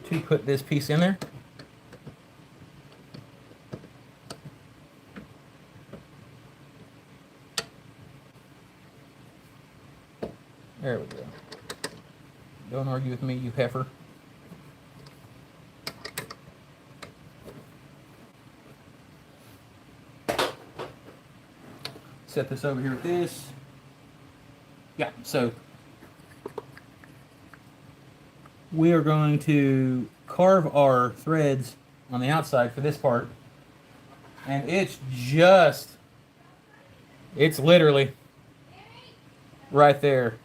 to put this piece in there. There we go. Don't argue with me, you heifer. Set this over here with this. Yeah, so we are going to carve our threads on the outside for this part. And it's literally right there.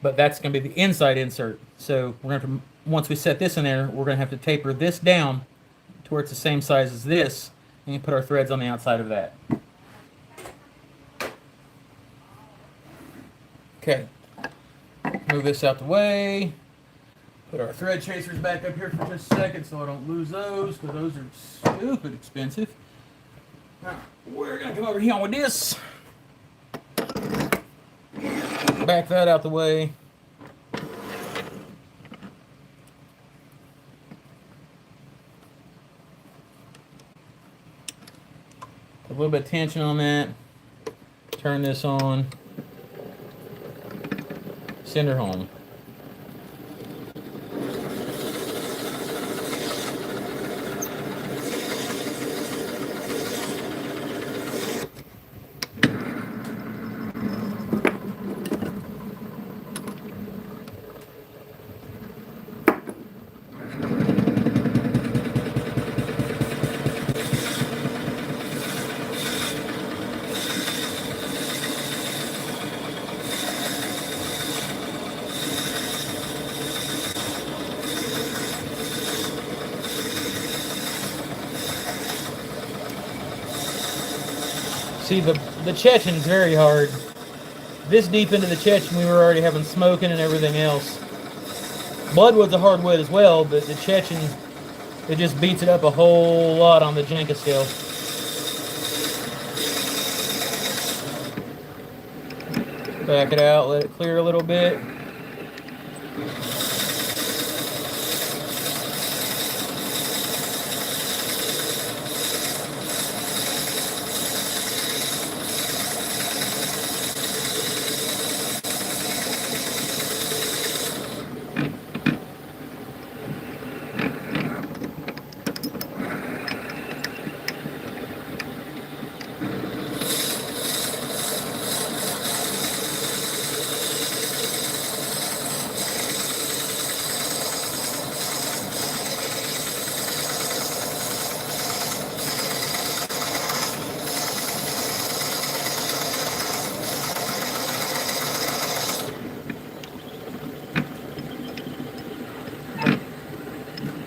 But that's going to be the inside insert. So we're going to have to, once we set this in there, we're going to have to taper this down to where it's the same size as this, and put our threads on the outside of that. Okay, move this out the way. Put our thread chasers back up here for just a second so I don't lose those, because those are stupid expensive. Now, we're going to come over here with this. Back that out the way. A little bit of tension on that. Turn this on. Send her home. See, the Chechen's very hard. This deep into the Chechen, we were already having smoking and everything else. Bloodwood's a hard wood as well, but the Chechen, it just beats it up a whole lot on the Jenka scale. Back it out, let it clear a little bit.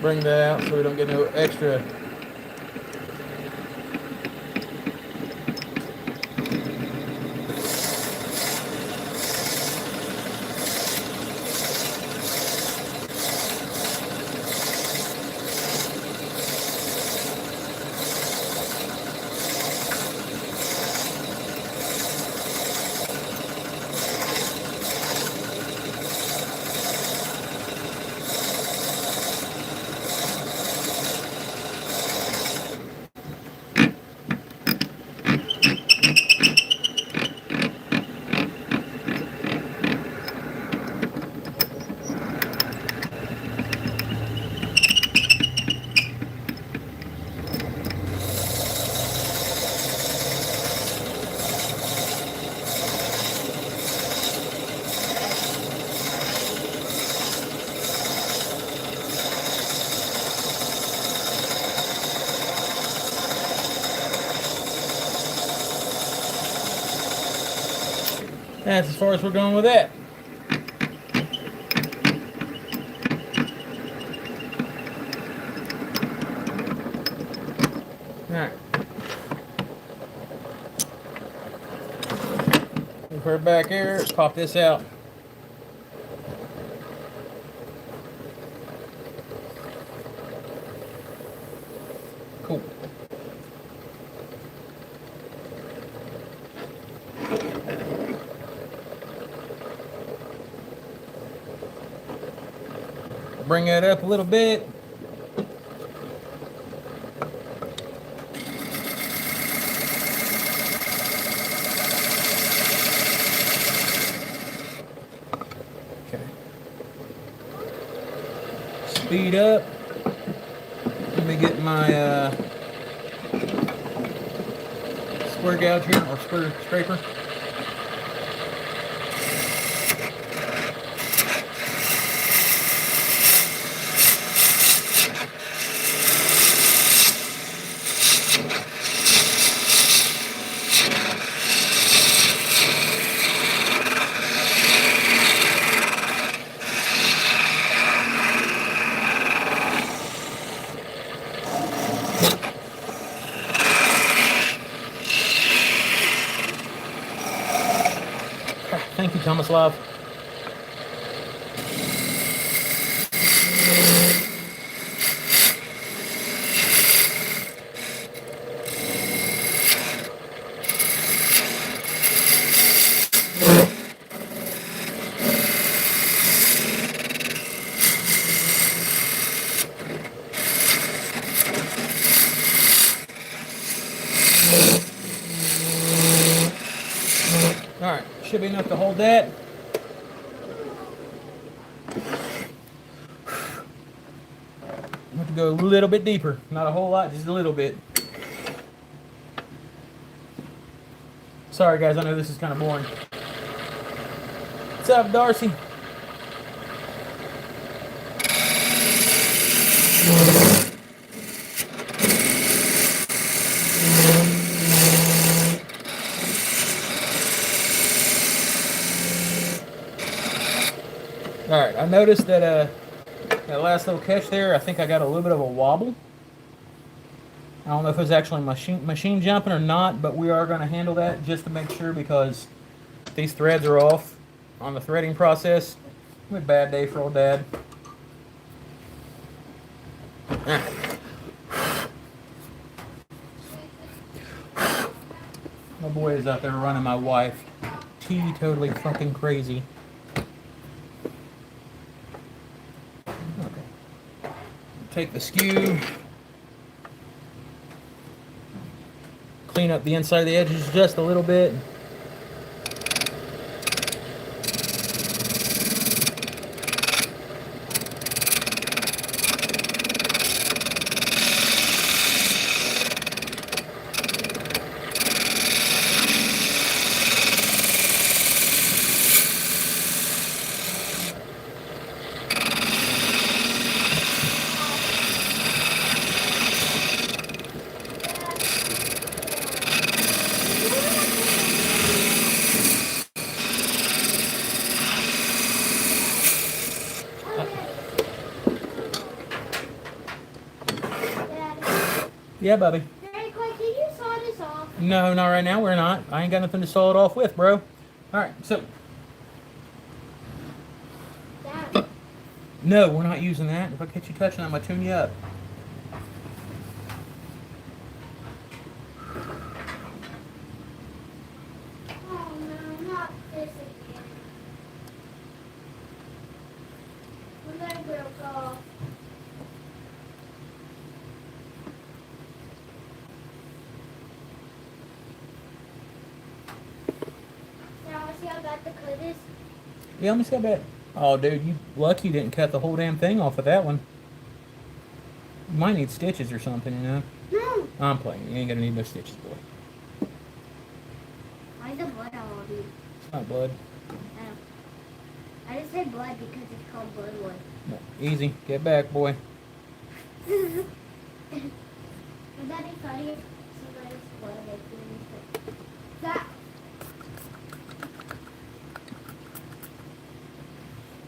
Bring that out so we don't get no extra. That's as far as we're going with that. Alright. Put her back here, pop this out. Cool. Bring that up a little bit. Okay. Speed up. Let me get my square gouge here, or square scraper. Thank you, Thomas Love. All right, should be enough to hold that. I'm going to go a little bit deeper. Not a whole lot, just a little bit. Sorry guys, I know this is kind of boring. What's up, Darcy? Alright, I noticed that that last little catch there, I think I got a little bit of a wobble. I don't know if it's actually machine jumping or not, but we are going to handle that just to make sure, because these threads are off on the threading process. What a bad day for old Dad. My boy is out there running my wife totally fucking crazy. Okay. Take the skew, clean up the inside of the edges just a little bit. Yeah, Bubby. Very quick, can you saw this off? No, not right now. We're not. I ain't got nothing to saw it off with, bro. All right, so. Dad. No, we're not using that. If I catch you touching that, I'm going to tune you up. Oh no, not this again. When that broke off. Now, want to see how bad the cut is? Yeah, let me see how bad. Oh, dude, you lucky you didn't cut the whole damn thing off with that one. You might need stitches or something, you know? No. I'm playing. You ain't gonna need no stitches, boy. Why is the blood all over you? It's not blood. I just said blood because it's called bloodwood. No, easy. Get back, boy. Would that be funny if somebody's blood that?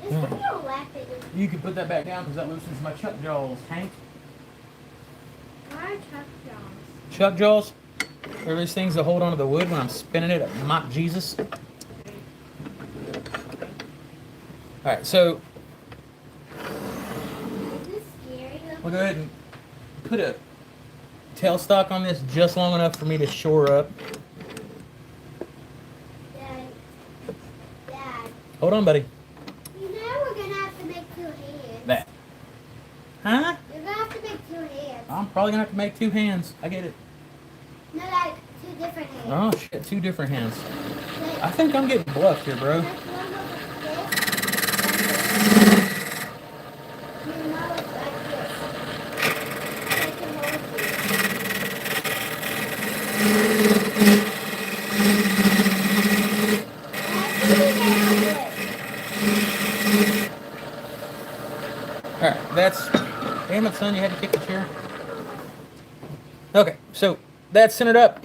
This Hmm. video laughing. You can put that back down because that loosens my chuck jaws, Hank. Why are Chuck Jones? Chuck jaws? They're these things that hold onto the wood when I'm spinning it at mock Jesus. Alright, so Is this scary? we'll go ahead and put a tailstock on this just long enough for me to shore up. Dad. Hold on, buddy. You know we're gonna have to make 2 hands. That. Huh? You're gonna have to make 2 hands. I'm probably gonna have to make 2 hands. I get it. No, like 2 different hands. Oh shit, 2 different hands. Like, I think I'm getting bluffed here, bro. like one goes like this. And now it's like this. Like an Alright, that's... Damn it, son, you had to kick the chair. Okay, so that's centered up.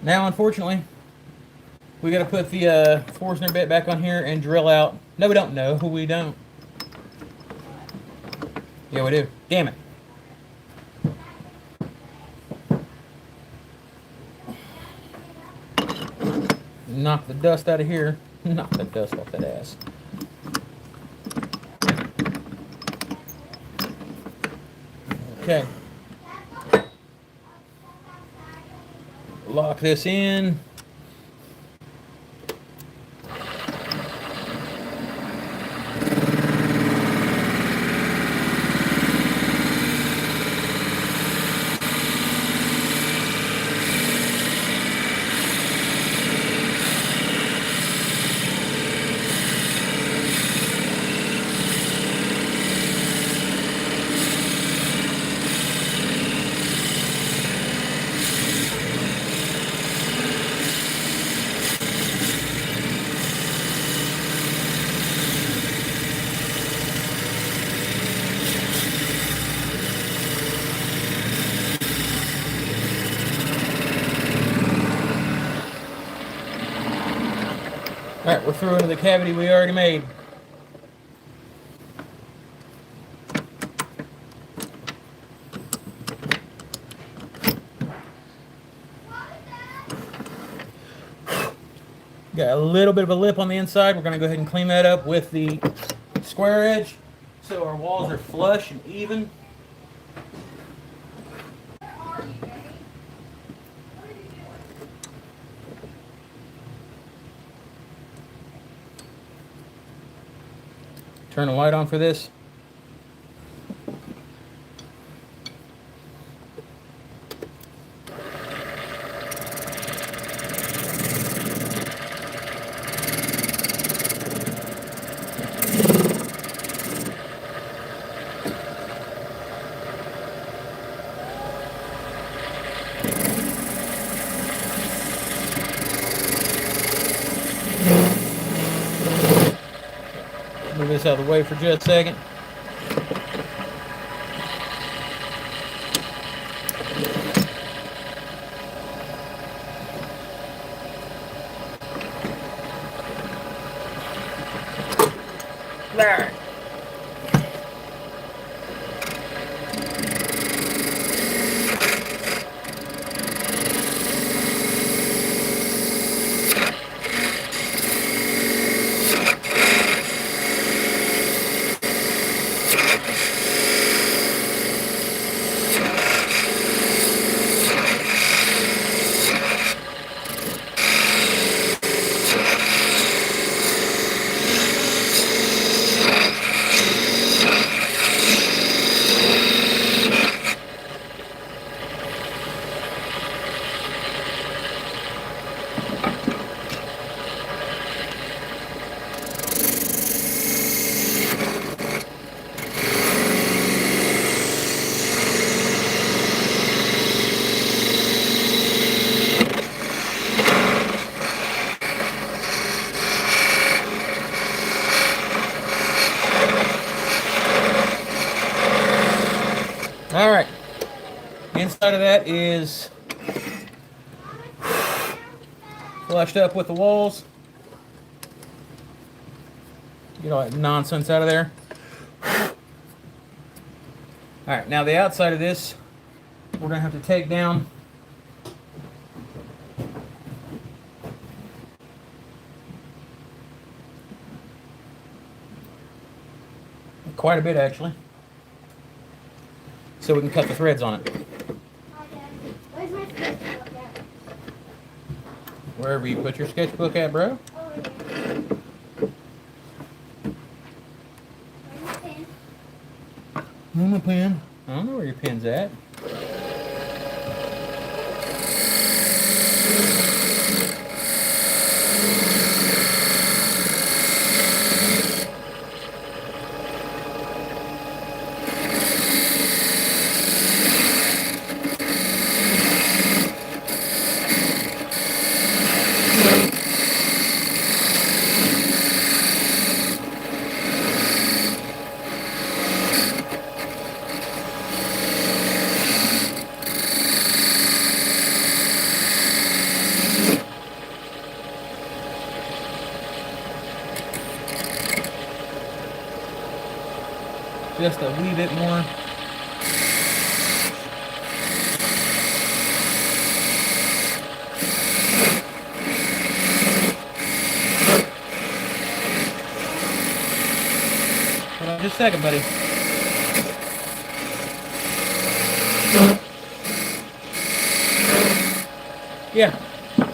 Now, unfortunately, we got to put the Forstner bit back on here and drill out. No, we don't know. We don't. Yeah, we do. Damn it. Knock the dust out of here. Knock the dust off that ass. Okay. Lock this in. Alright, we're through into the cavity we already made. Got a little bit of a lip on the inside. We're going to go ahead and clean that up with the square edge so our walls are flush and even. Turn the light on for this. Move this out of the way for just a second. There. All right, inside of that is flushed up with the walls. Get all that nonsense out of there. All right, now the outside of this, we're gonna have to take down. Quite a bit, actually. So we can cut the threads on it. Where's my sketchbook at? Wherever you put your sketchbook at, bro. Over there. Where's my pen? Where's my pen? I don't know where your pen's at. Just a wee bit more. Hold on just a second, buddy. Yeah. I'm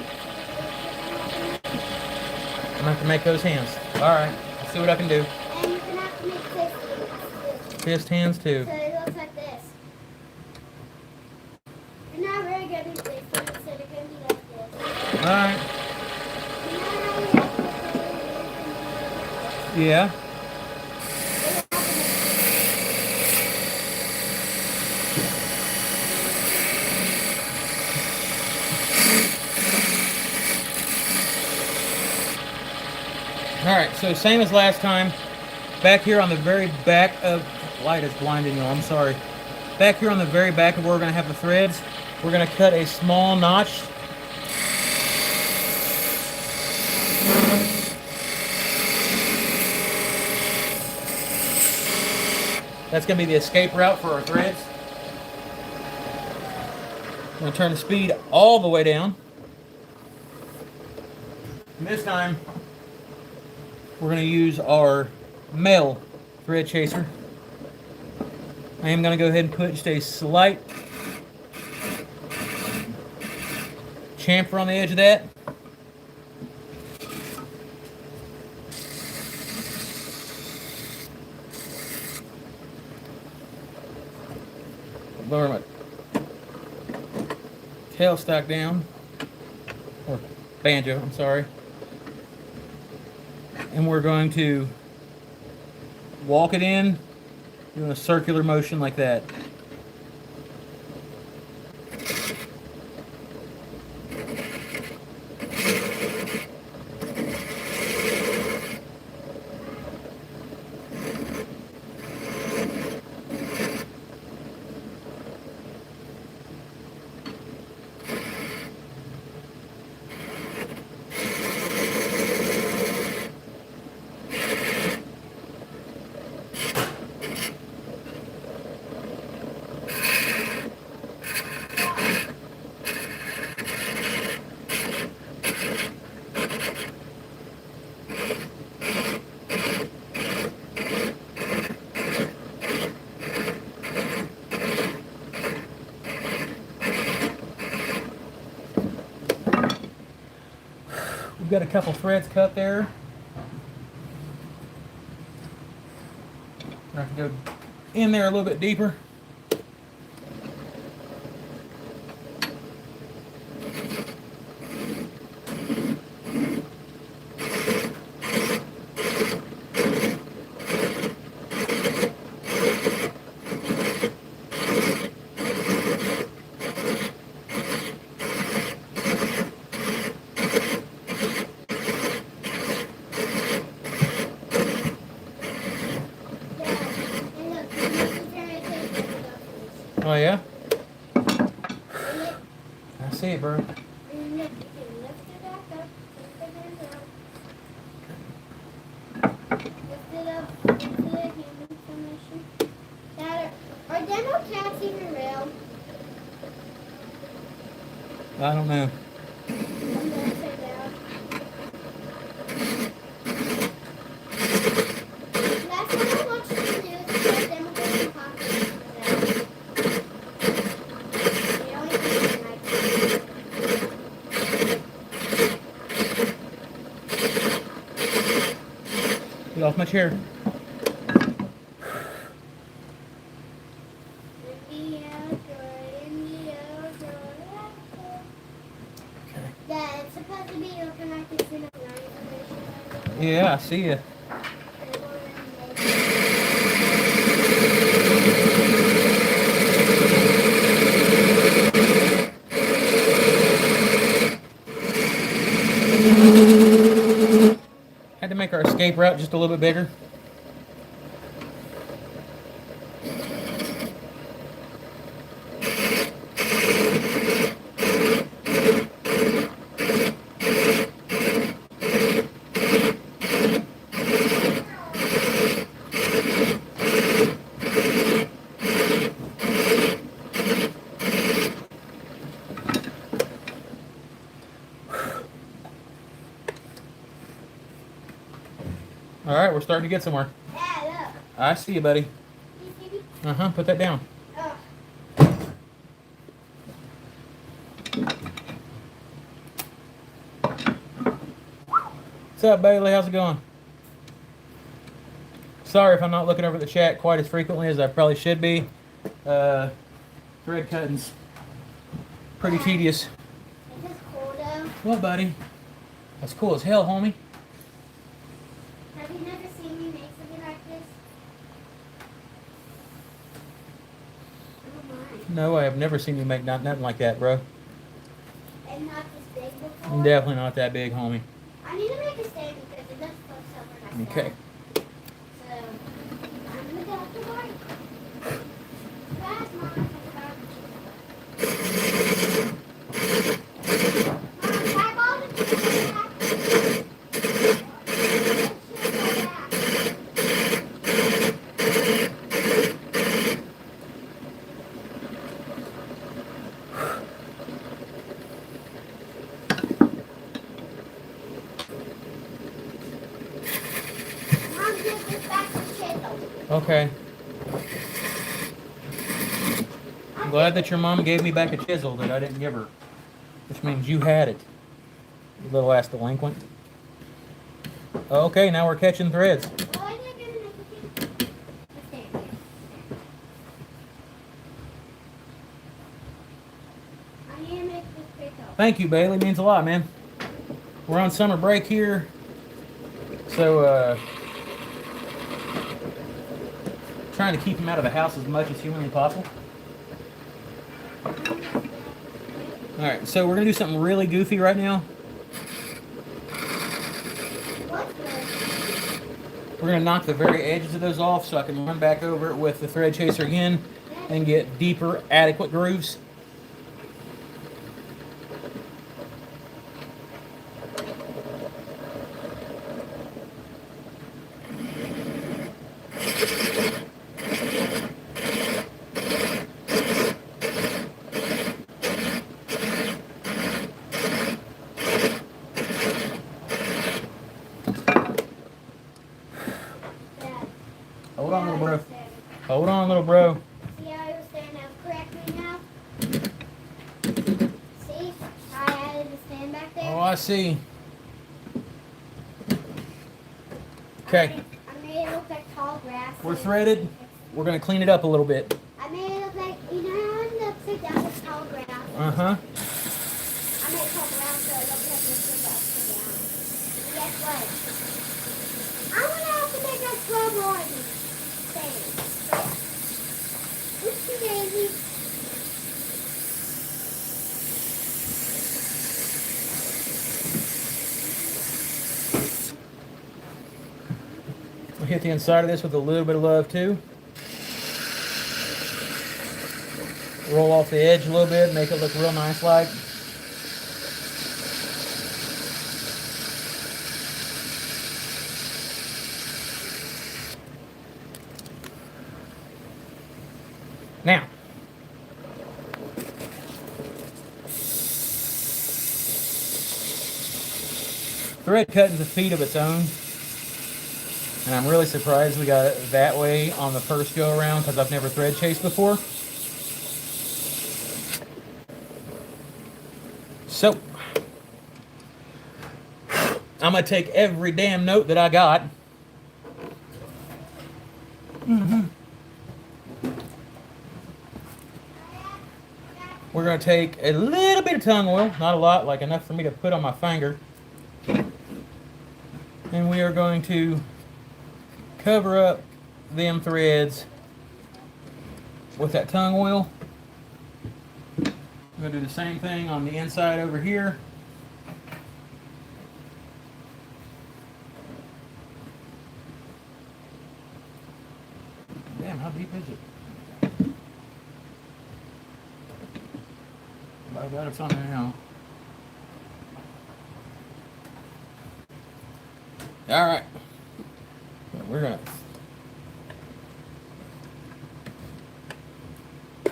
gonna have to make those hands. Alright, let's see what I can do. And you're gonna have to make fist. Fist hands too. So it looks like this. You're not very good at this, so they're gonna be like this. Alright. You know how we have to put it in the Yeah. Alright, so same as last time. Back here on the very back of... Light is blinding you, I'm sorry. Back here on the very back of where we're going to have the threads, we're going to cut a small notch. That's going to be the escape route for our threads. I'm going to turn the speed all the way down. And this time, we're going to use our male thread chaser. I am going to go ahead and put just a slight chamfer on the edge of that. Lower my tailstock down, or banjo, I'm sorry. And we're going to walk it in, doing a circular motion like that. We've got a couple threads cut there. I have to go in there a little bit deeper. Oh yeah? I see it, bro. And look, you can lift it back up, lift it up, into the human formation. Are dental cats even real? I don't know. I'm gonna say that. Last time I watched the news, it said dental cats population was out. They only live in like Get off my chair. Dad, it's supposed to be looking like this in a information. Yeah, I see you. Had to make our escape route just a little bit bigger. All right, we're starting to get somewhere. Dad, look. I see you, buddy. You see me? Uh-huh, put that down. Oh. What's up, Bailey? How's it going? Sorry if I'm not looking over the chat quite as frequently as I probably should be. Thread cutting's pretty tedious. Is this cool though? What, buddy? That's cool as hell, homie. Have you never seen me make something like this? Oh my. No, I have never seen you make nothing like that, bro. And not this big before? Definitely not that big, homie. I need to make a stand because it does close over like Okay. that. So, I'm gonna go up the bike. Fast, Mom. Mom, tag all the chicken back. Okay. I'm glad that your mom gave me back a chisel that I didn't give her. Which means you had it. You little ass delinquent. Okay, now we're catching threads. Oh, I think I'm gonna make a stand. I need to make this pickle. Thank you, Bailey. Means a lot, man. We're on summer break here. So, trying to keep him out of the house as much as humanly possible. Alright, so we're going to do something really goofy right now. What's this? We're going to knock the very edges of those off so I can run back over it with the thread chaser again and get deeper, adequate grooves. Hold on, little bro. Hold on, little bro. See how I was standing up correctly now? See? I added the stand back there. Oh, I see. Okay, I made it look like tall grass. we're threaded. We're going to clean it up a little bit. I made it look like, you know how in the upside down is tall grass? Uh-huh. I made tall grass so it looks like this is upside down. And guess what? I'm going to have to make like 12 more of these things. Oopsie daisy. We'll hit the inside of this with a little bit of love, too. Roll off the edge a little bit, make it look real nice like. Now, thread cutting's a feat of its own, and I'm really surprised we got it that way on the first go around because I've never thread chased before. So, I'm going to take every damn note that I got. We're going to take a little bit of tongue oil, not a lot, like enough for me to put on my finger. And we are going to cover up them threads with that tongue oil. I'm going to do the same thing on the inside over here. Damn, how deep is it? I got it on there now. All right. We're going to...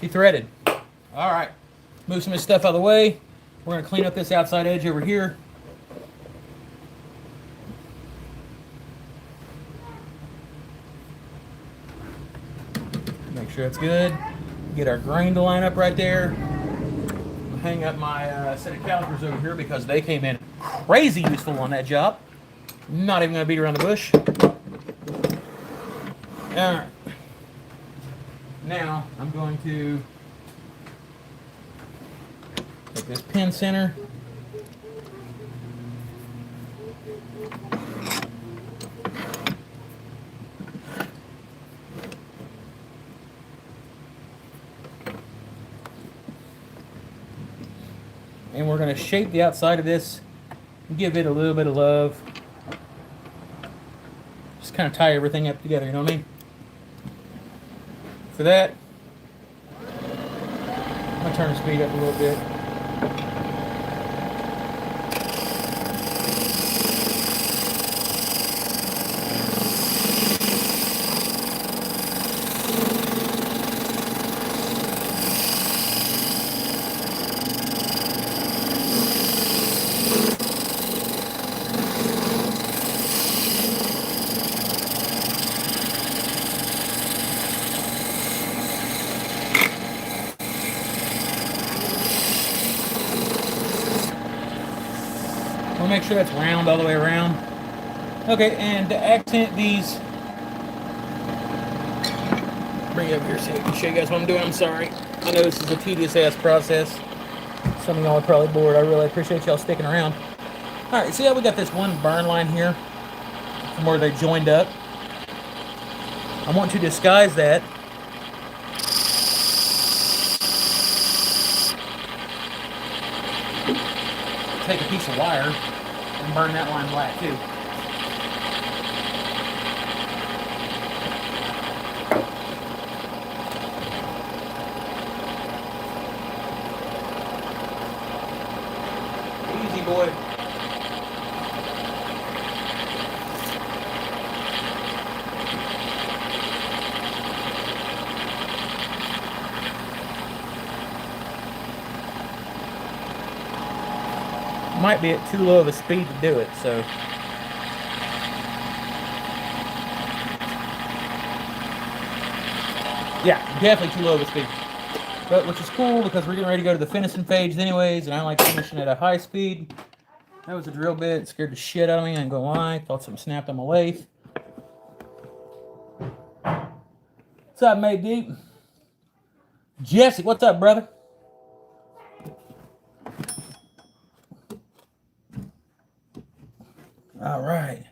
She threaded. All right. Move some of this stuff out of the way. We're going to clean up this outside edge over here. Make sure it's good. Get our grain to line up right there. I'll hang up my set of calipers over here because they came in crazy useful on that job. Not even going to beat around the bush. All right. Now I'm going to take this pin center. And we're going to shape the outside of this, give it a little bit of love. Just kind of tie everything up together, you know what I mean? For that, I'm going to turn the speed up a little bit. We'll make sure that's round all the way around. Okay, and to accent these, bring it up here so I can show you guys what I'm doing. I'm sorry. I know this is a tedious ass process. Some of y'all are probably bored. I really appreciate y'all sticking around. Alright, see how we got this one burn line here from where they joined up? I want to disguise that. Take a piece of wire and burn that line black too. Easy, boy. Might be at too low of a speed to do it, so. Yeah, definitely too low of a speed. But which is cool because we're getting ready to go to the finishing phase anyways, and I like finishing at a high speed. That was a drill bit. It scared the shit out of me, I ain't gonna lie. Thought something snapped on my lathe. What's up, mate deep? Jesse, what's up, brother? All right.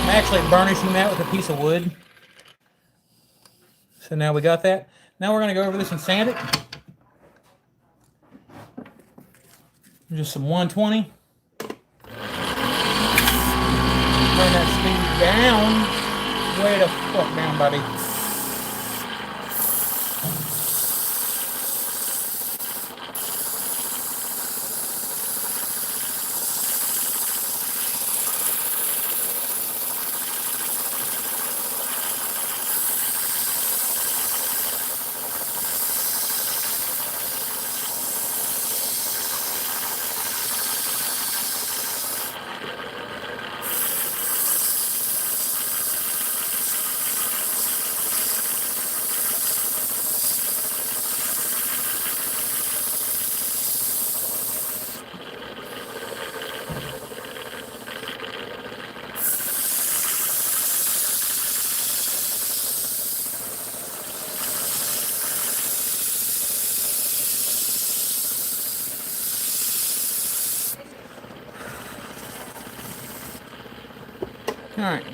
Actually burnishing that with a piece of wood. So now we got that. Now we're going to go over this and sand it. Just some 120. Turn that speed down. Way the fuck down, buddy. Alright.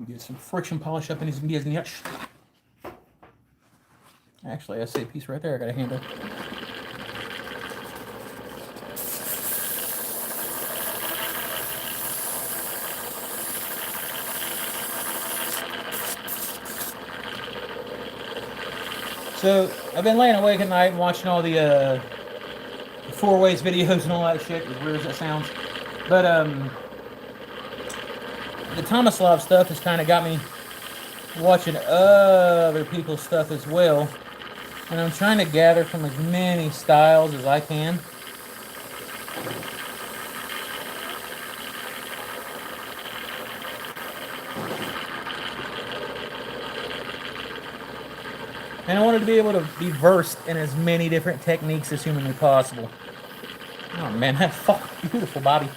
Get some friction polish up in his business. Actually, I see a piece right there I gotta handle. So, I've been laying awake at night and watching all the four-ways videos and all that shit, as weird as that sounds. But, the Tomislav stuff has kind of got me watching other people's stuff as well. And I'm trying to gather from as many styles as I can. And I wanted to be able to be versed in as many different techniques as humanly possible. Oh man, that's fucking beautiful, Bobby.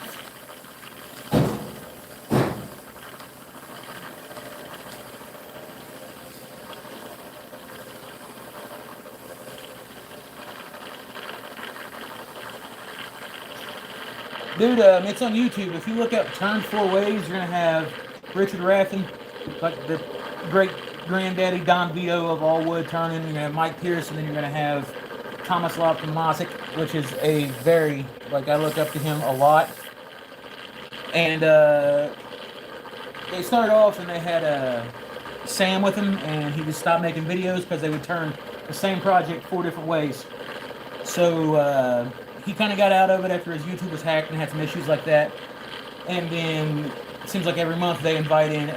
Dude, it's on YouTube. If you look up Turn 4 Ways, you're going to have Richard Raffin, like the great granddaddy Don Vito of all wood turning. You're going to have Mike Pierce, and then you're going to have Thomas Lopton-Mosick, which is a very, like, I look up to him a lot. And they started off and they had Sam with him, and he just stopped making videos because they would turn the same project 4 different ways. So he kind of got out of it after his YouTube was hacked and had some issues like that. And then it seems like every month they invite in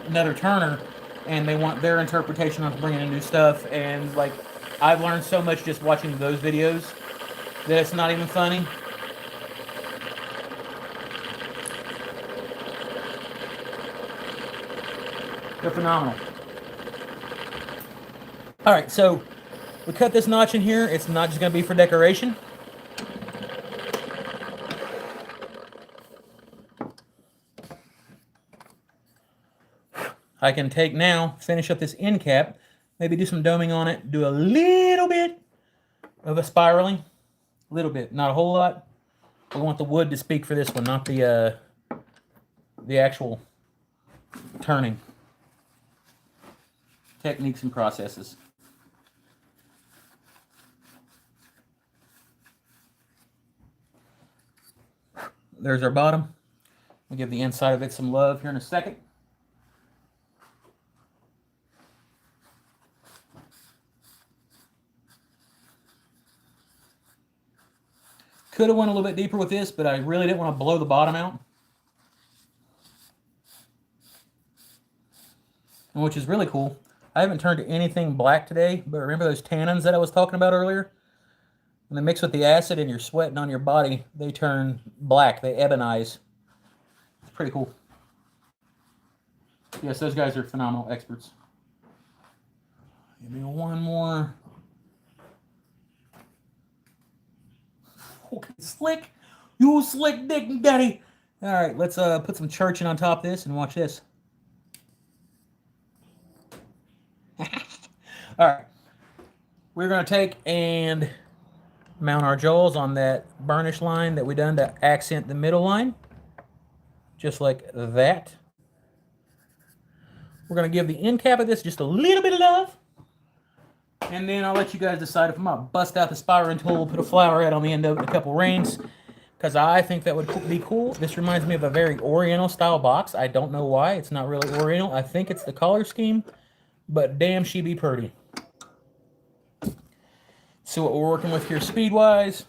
another turner, and they want their interpretation on bringing in new stuff. And like, I've learned so much just watching those videos that it's not even funny. They're phenomenal. All right, so we cut this notch in here. It's not just going to be for decoration. I can take now, finish up this end cap, maybe do some doming on it, do a little bit of a spiraling. A little bit, not a whole lot. We want the wood to speak for this one, not the actual turning techniques and processes. There's our bottom. We'll give the inside of it some love here in a second. Could have went a little bit deeper with this, but I really didn't want to blow the bottom out. And which is really cool. I haven't turned anything black today, but remember those tannins that I was talking about earlier? When they mix with the acid and you're sweating on your body, they turn black. They ebonize. It's pretty cool. Yes, those guys are phenomenal experts. Give me one more. Okay, slick. You slick dick daddy. All right, let's put some churching on top of this and watch this. All right. We're going to take and mount our jaws on that burnish line that we done to accent the middle line. Just like that. We're going to give the end cap of this just a little bit of love. And then I'll let you guys decide if I'm going to bust out the spiraling tool, put a flower head on the end of it, and a couple rings, because I think that would be cool. This reminds me of a very Oriental style box. I don't know why. It's not really Oriental. I think it's the color scheme, but damn, she be pretty. See what we're working with here speed-wise.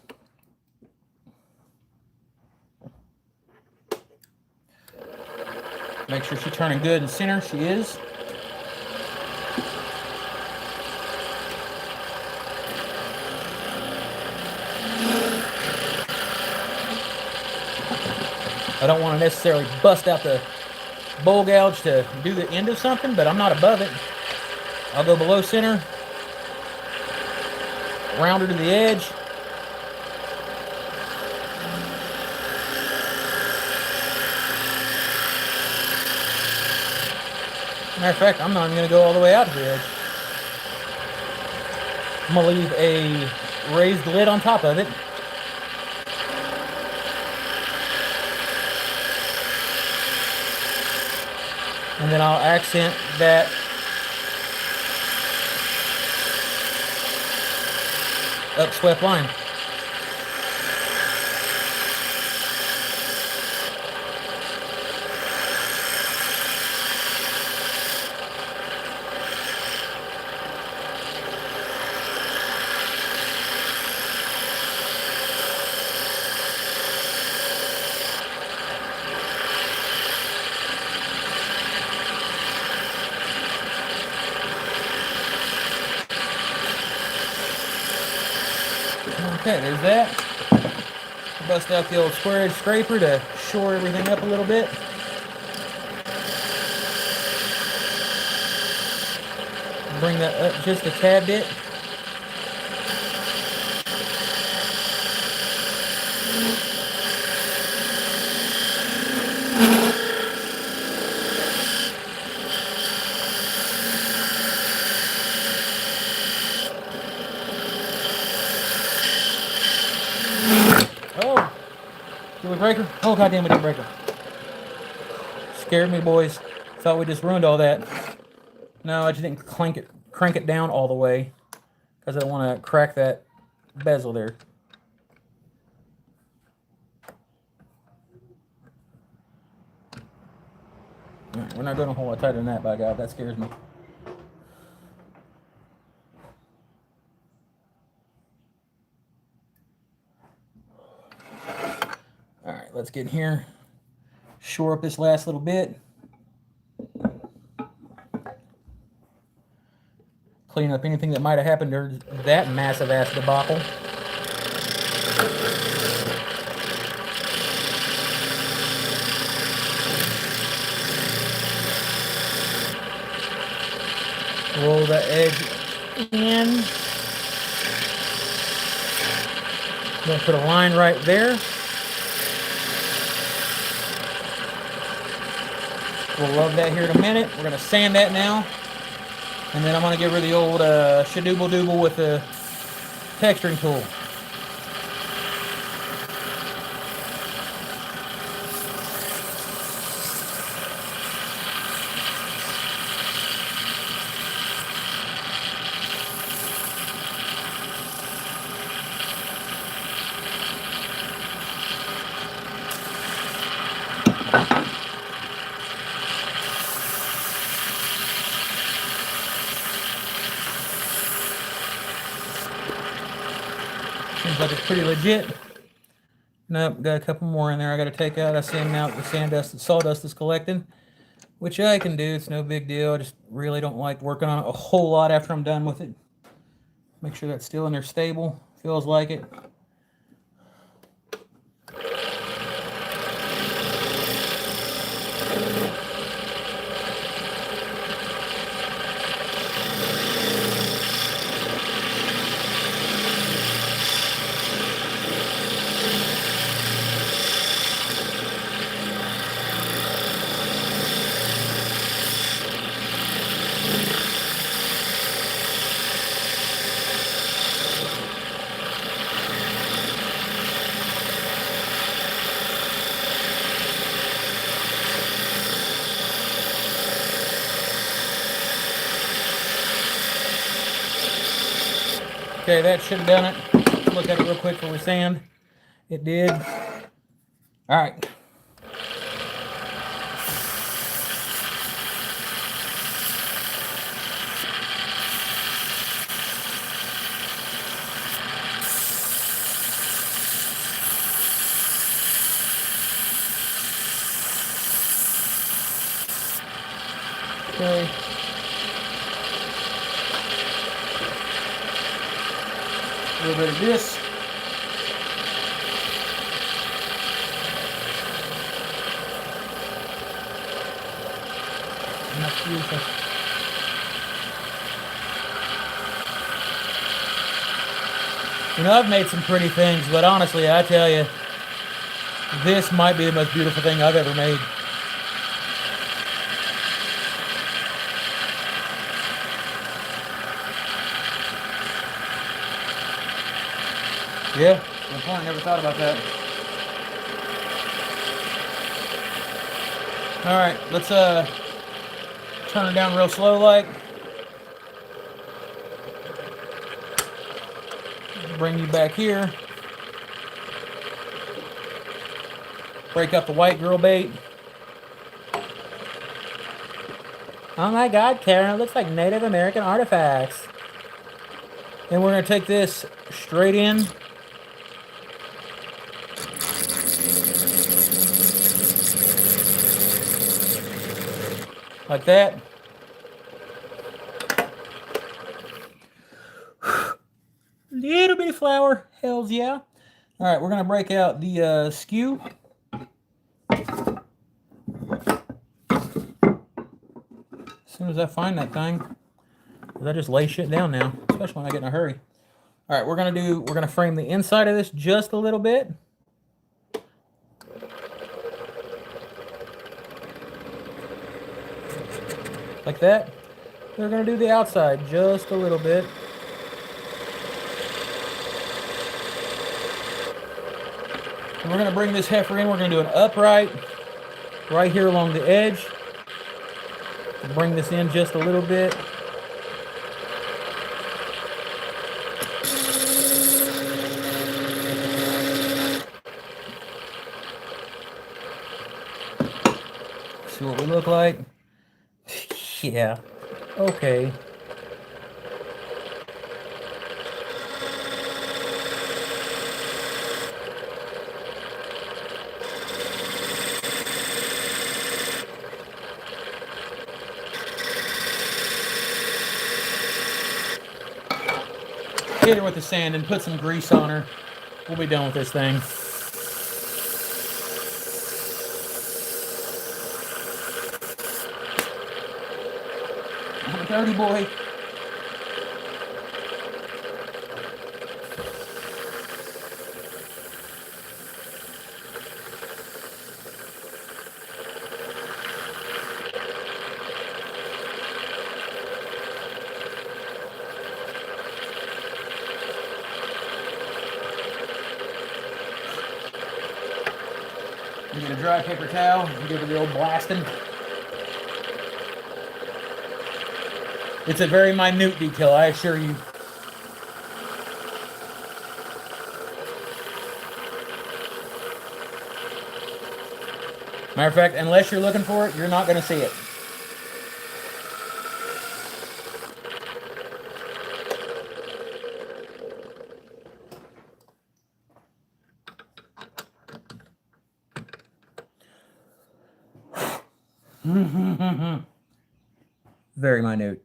Make sure she's turning good in center. She is. I don't want to necessarily bust out the bowl gouge to do the end of something, but I'm not above it. I'll go below center, round her to the edge. Matter of fact, I'm not even going to go all the way out to the edge. I'm going to leave a raised lid on top of it. And then I'll accent that upswept line. Okay, there's that. Bust out the old square edge scraper to shore everything up a little bit. Bring that up just a tad bit. Did we break her? Oh, goddamn, we didn't break her. Scared me, boys. Thought we just ruined all that. No, I just didn't crank it down all the way because I don't want to crack that bezel there. All right, we're not doing a whole lot tighter than that, by God. That scares me. All right, let's get in here. Shore up this last little bit. Clean up anything that might have happened during that massive ass debacle. Roll the edge in. I'm going to put a line right there. We'll love that here in a minute. We're going to sand that now. And then I'm going to get rid of the old shadooble-dooble with the texturing tool. Seems like it's pretty legit. Nope, got a couple more in there I got to take out. I sand out the sawdust is collecting, which I can do. It's no big deal. I just really don't like working on it a whole lot after I'm done with it. Make sure that's still in there stable. Feels like it. Okay, that should have done it. Look at it real quick before we sand. It did. All right. Okay. A little bit of this. That's beautiful. You know, I've made some pretty things, but honestly, I tell you, this might be the most beautiful thing I've ever made. Yeah, good point. Never thought about that. All right, let's turn it down real slow like. Bring you back here. Break up the white girl bait. Oh my God, Karen, it looks like Native American artifacts. And we're going to take this straight in. Like that. Little bit of flour. Hells yeah. All right, we're going to break out the skew. As soon as I find that thing, because I just lay shit down now, especially when I get in a hurry. All right, we're gonna frame the inside of this just a little bit. Like that. We're gonna do the outside just a little bit. And we're going to bring this heifer in. We're going to do an upright right here along the edge. Bring this in just a little bit. See what we look like? Yeah. Okay. Hit her with the sand and put some grease on her. We'll be done with this thing. I'm a dirty boy. You get a dry paper towel and give it the old blasting. It's a very minute detail, I assure you. Matter of fact, unless you're looking for it, you're not going to see it. Very minute.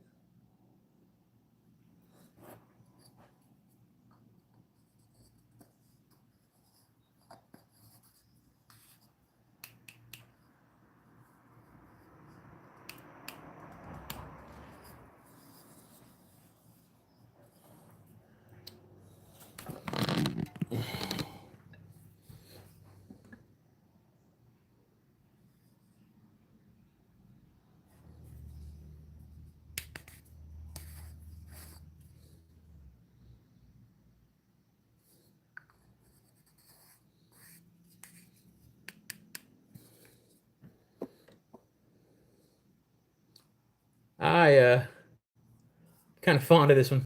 I kind of fond of this one.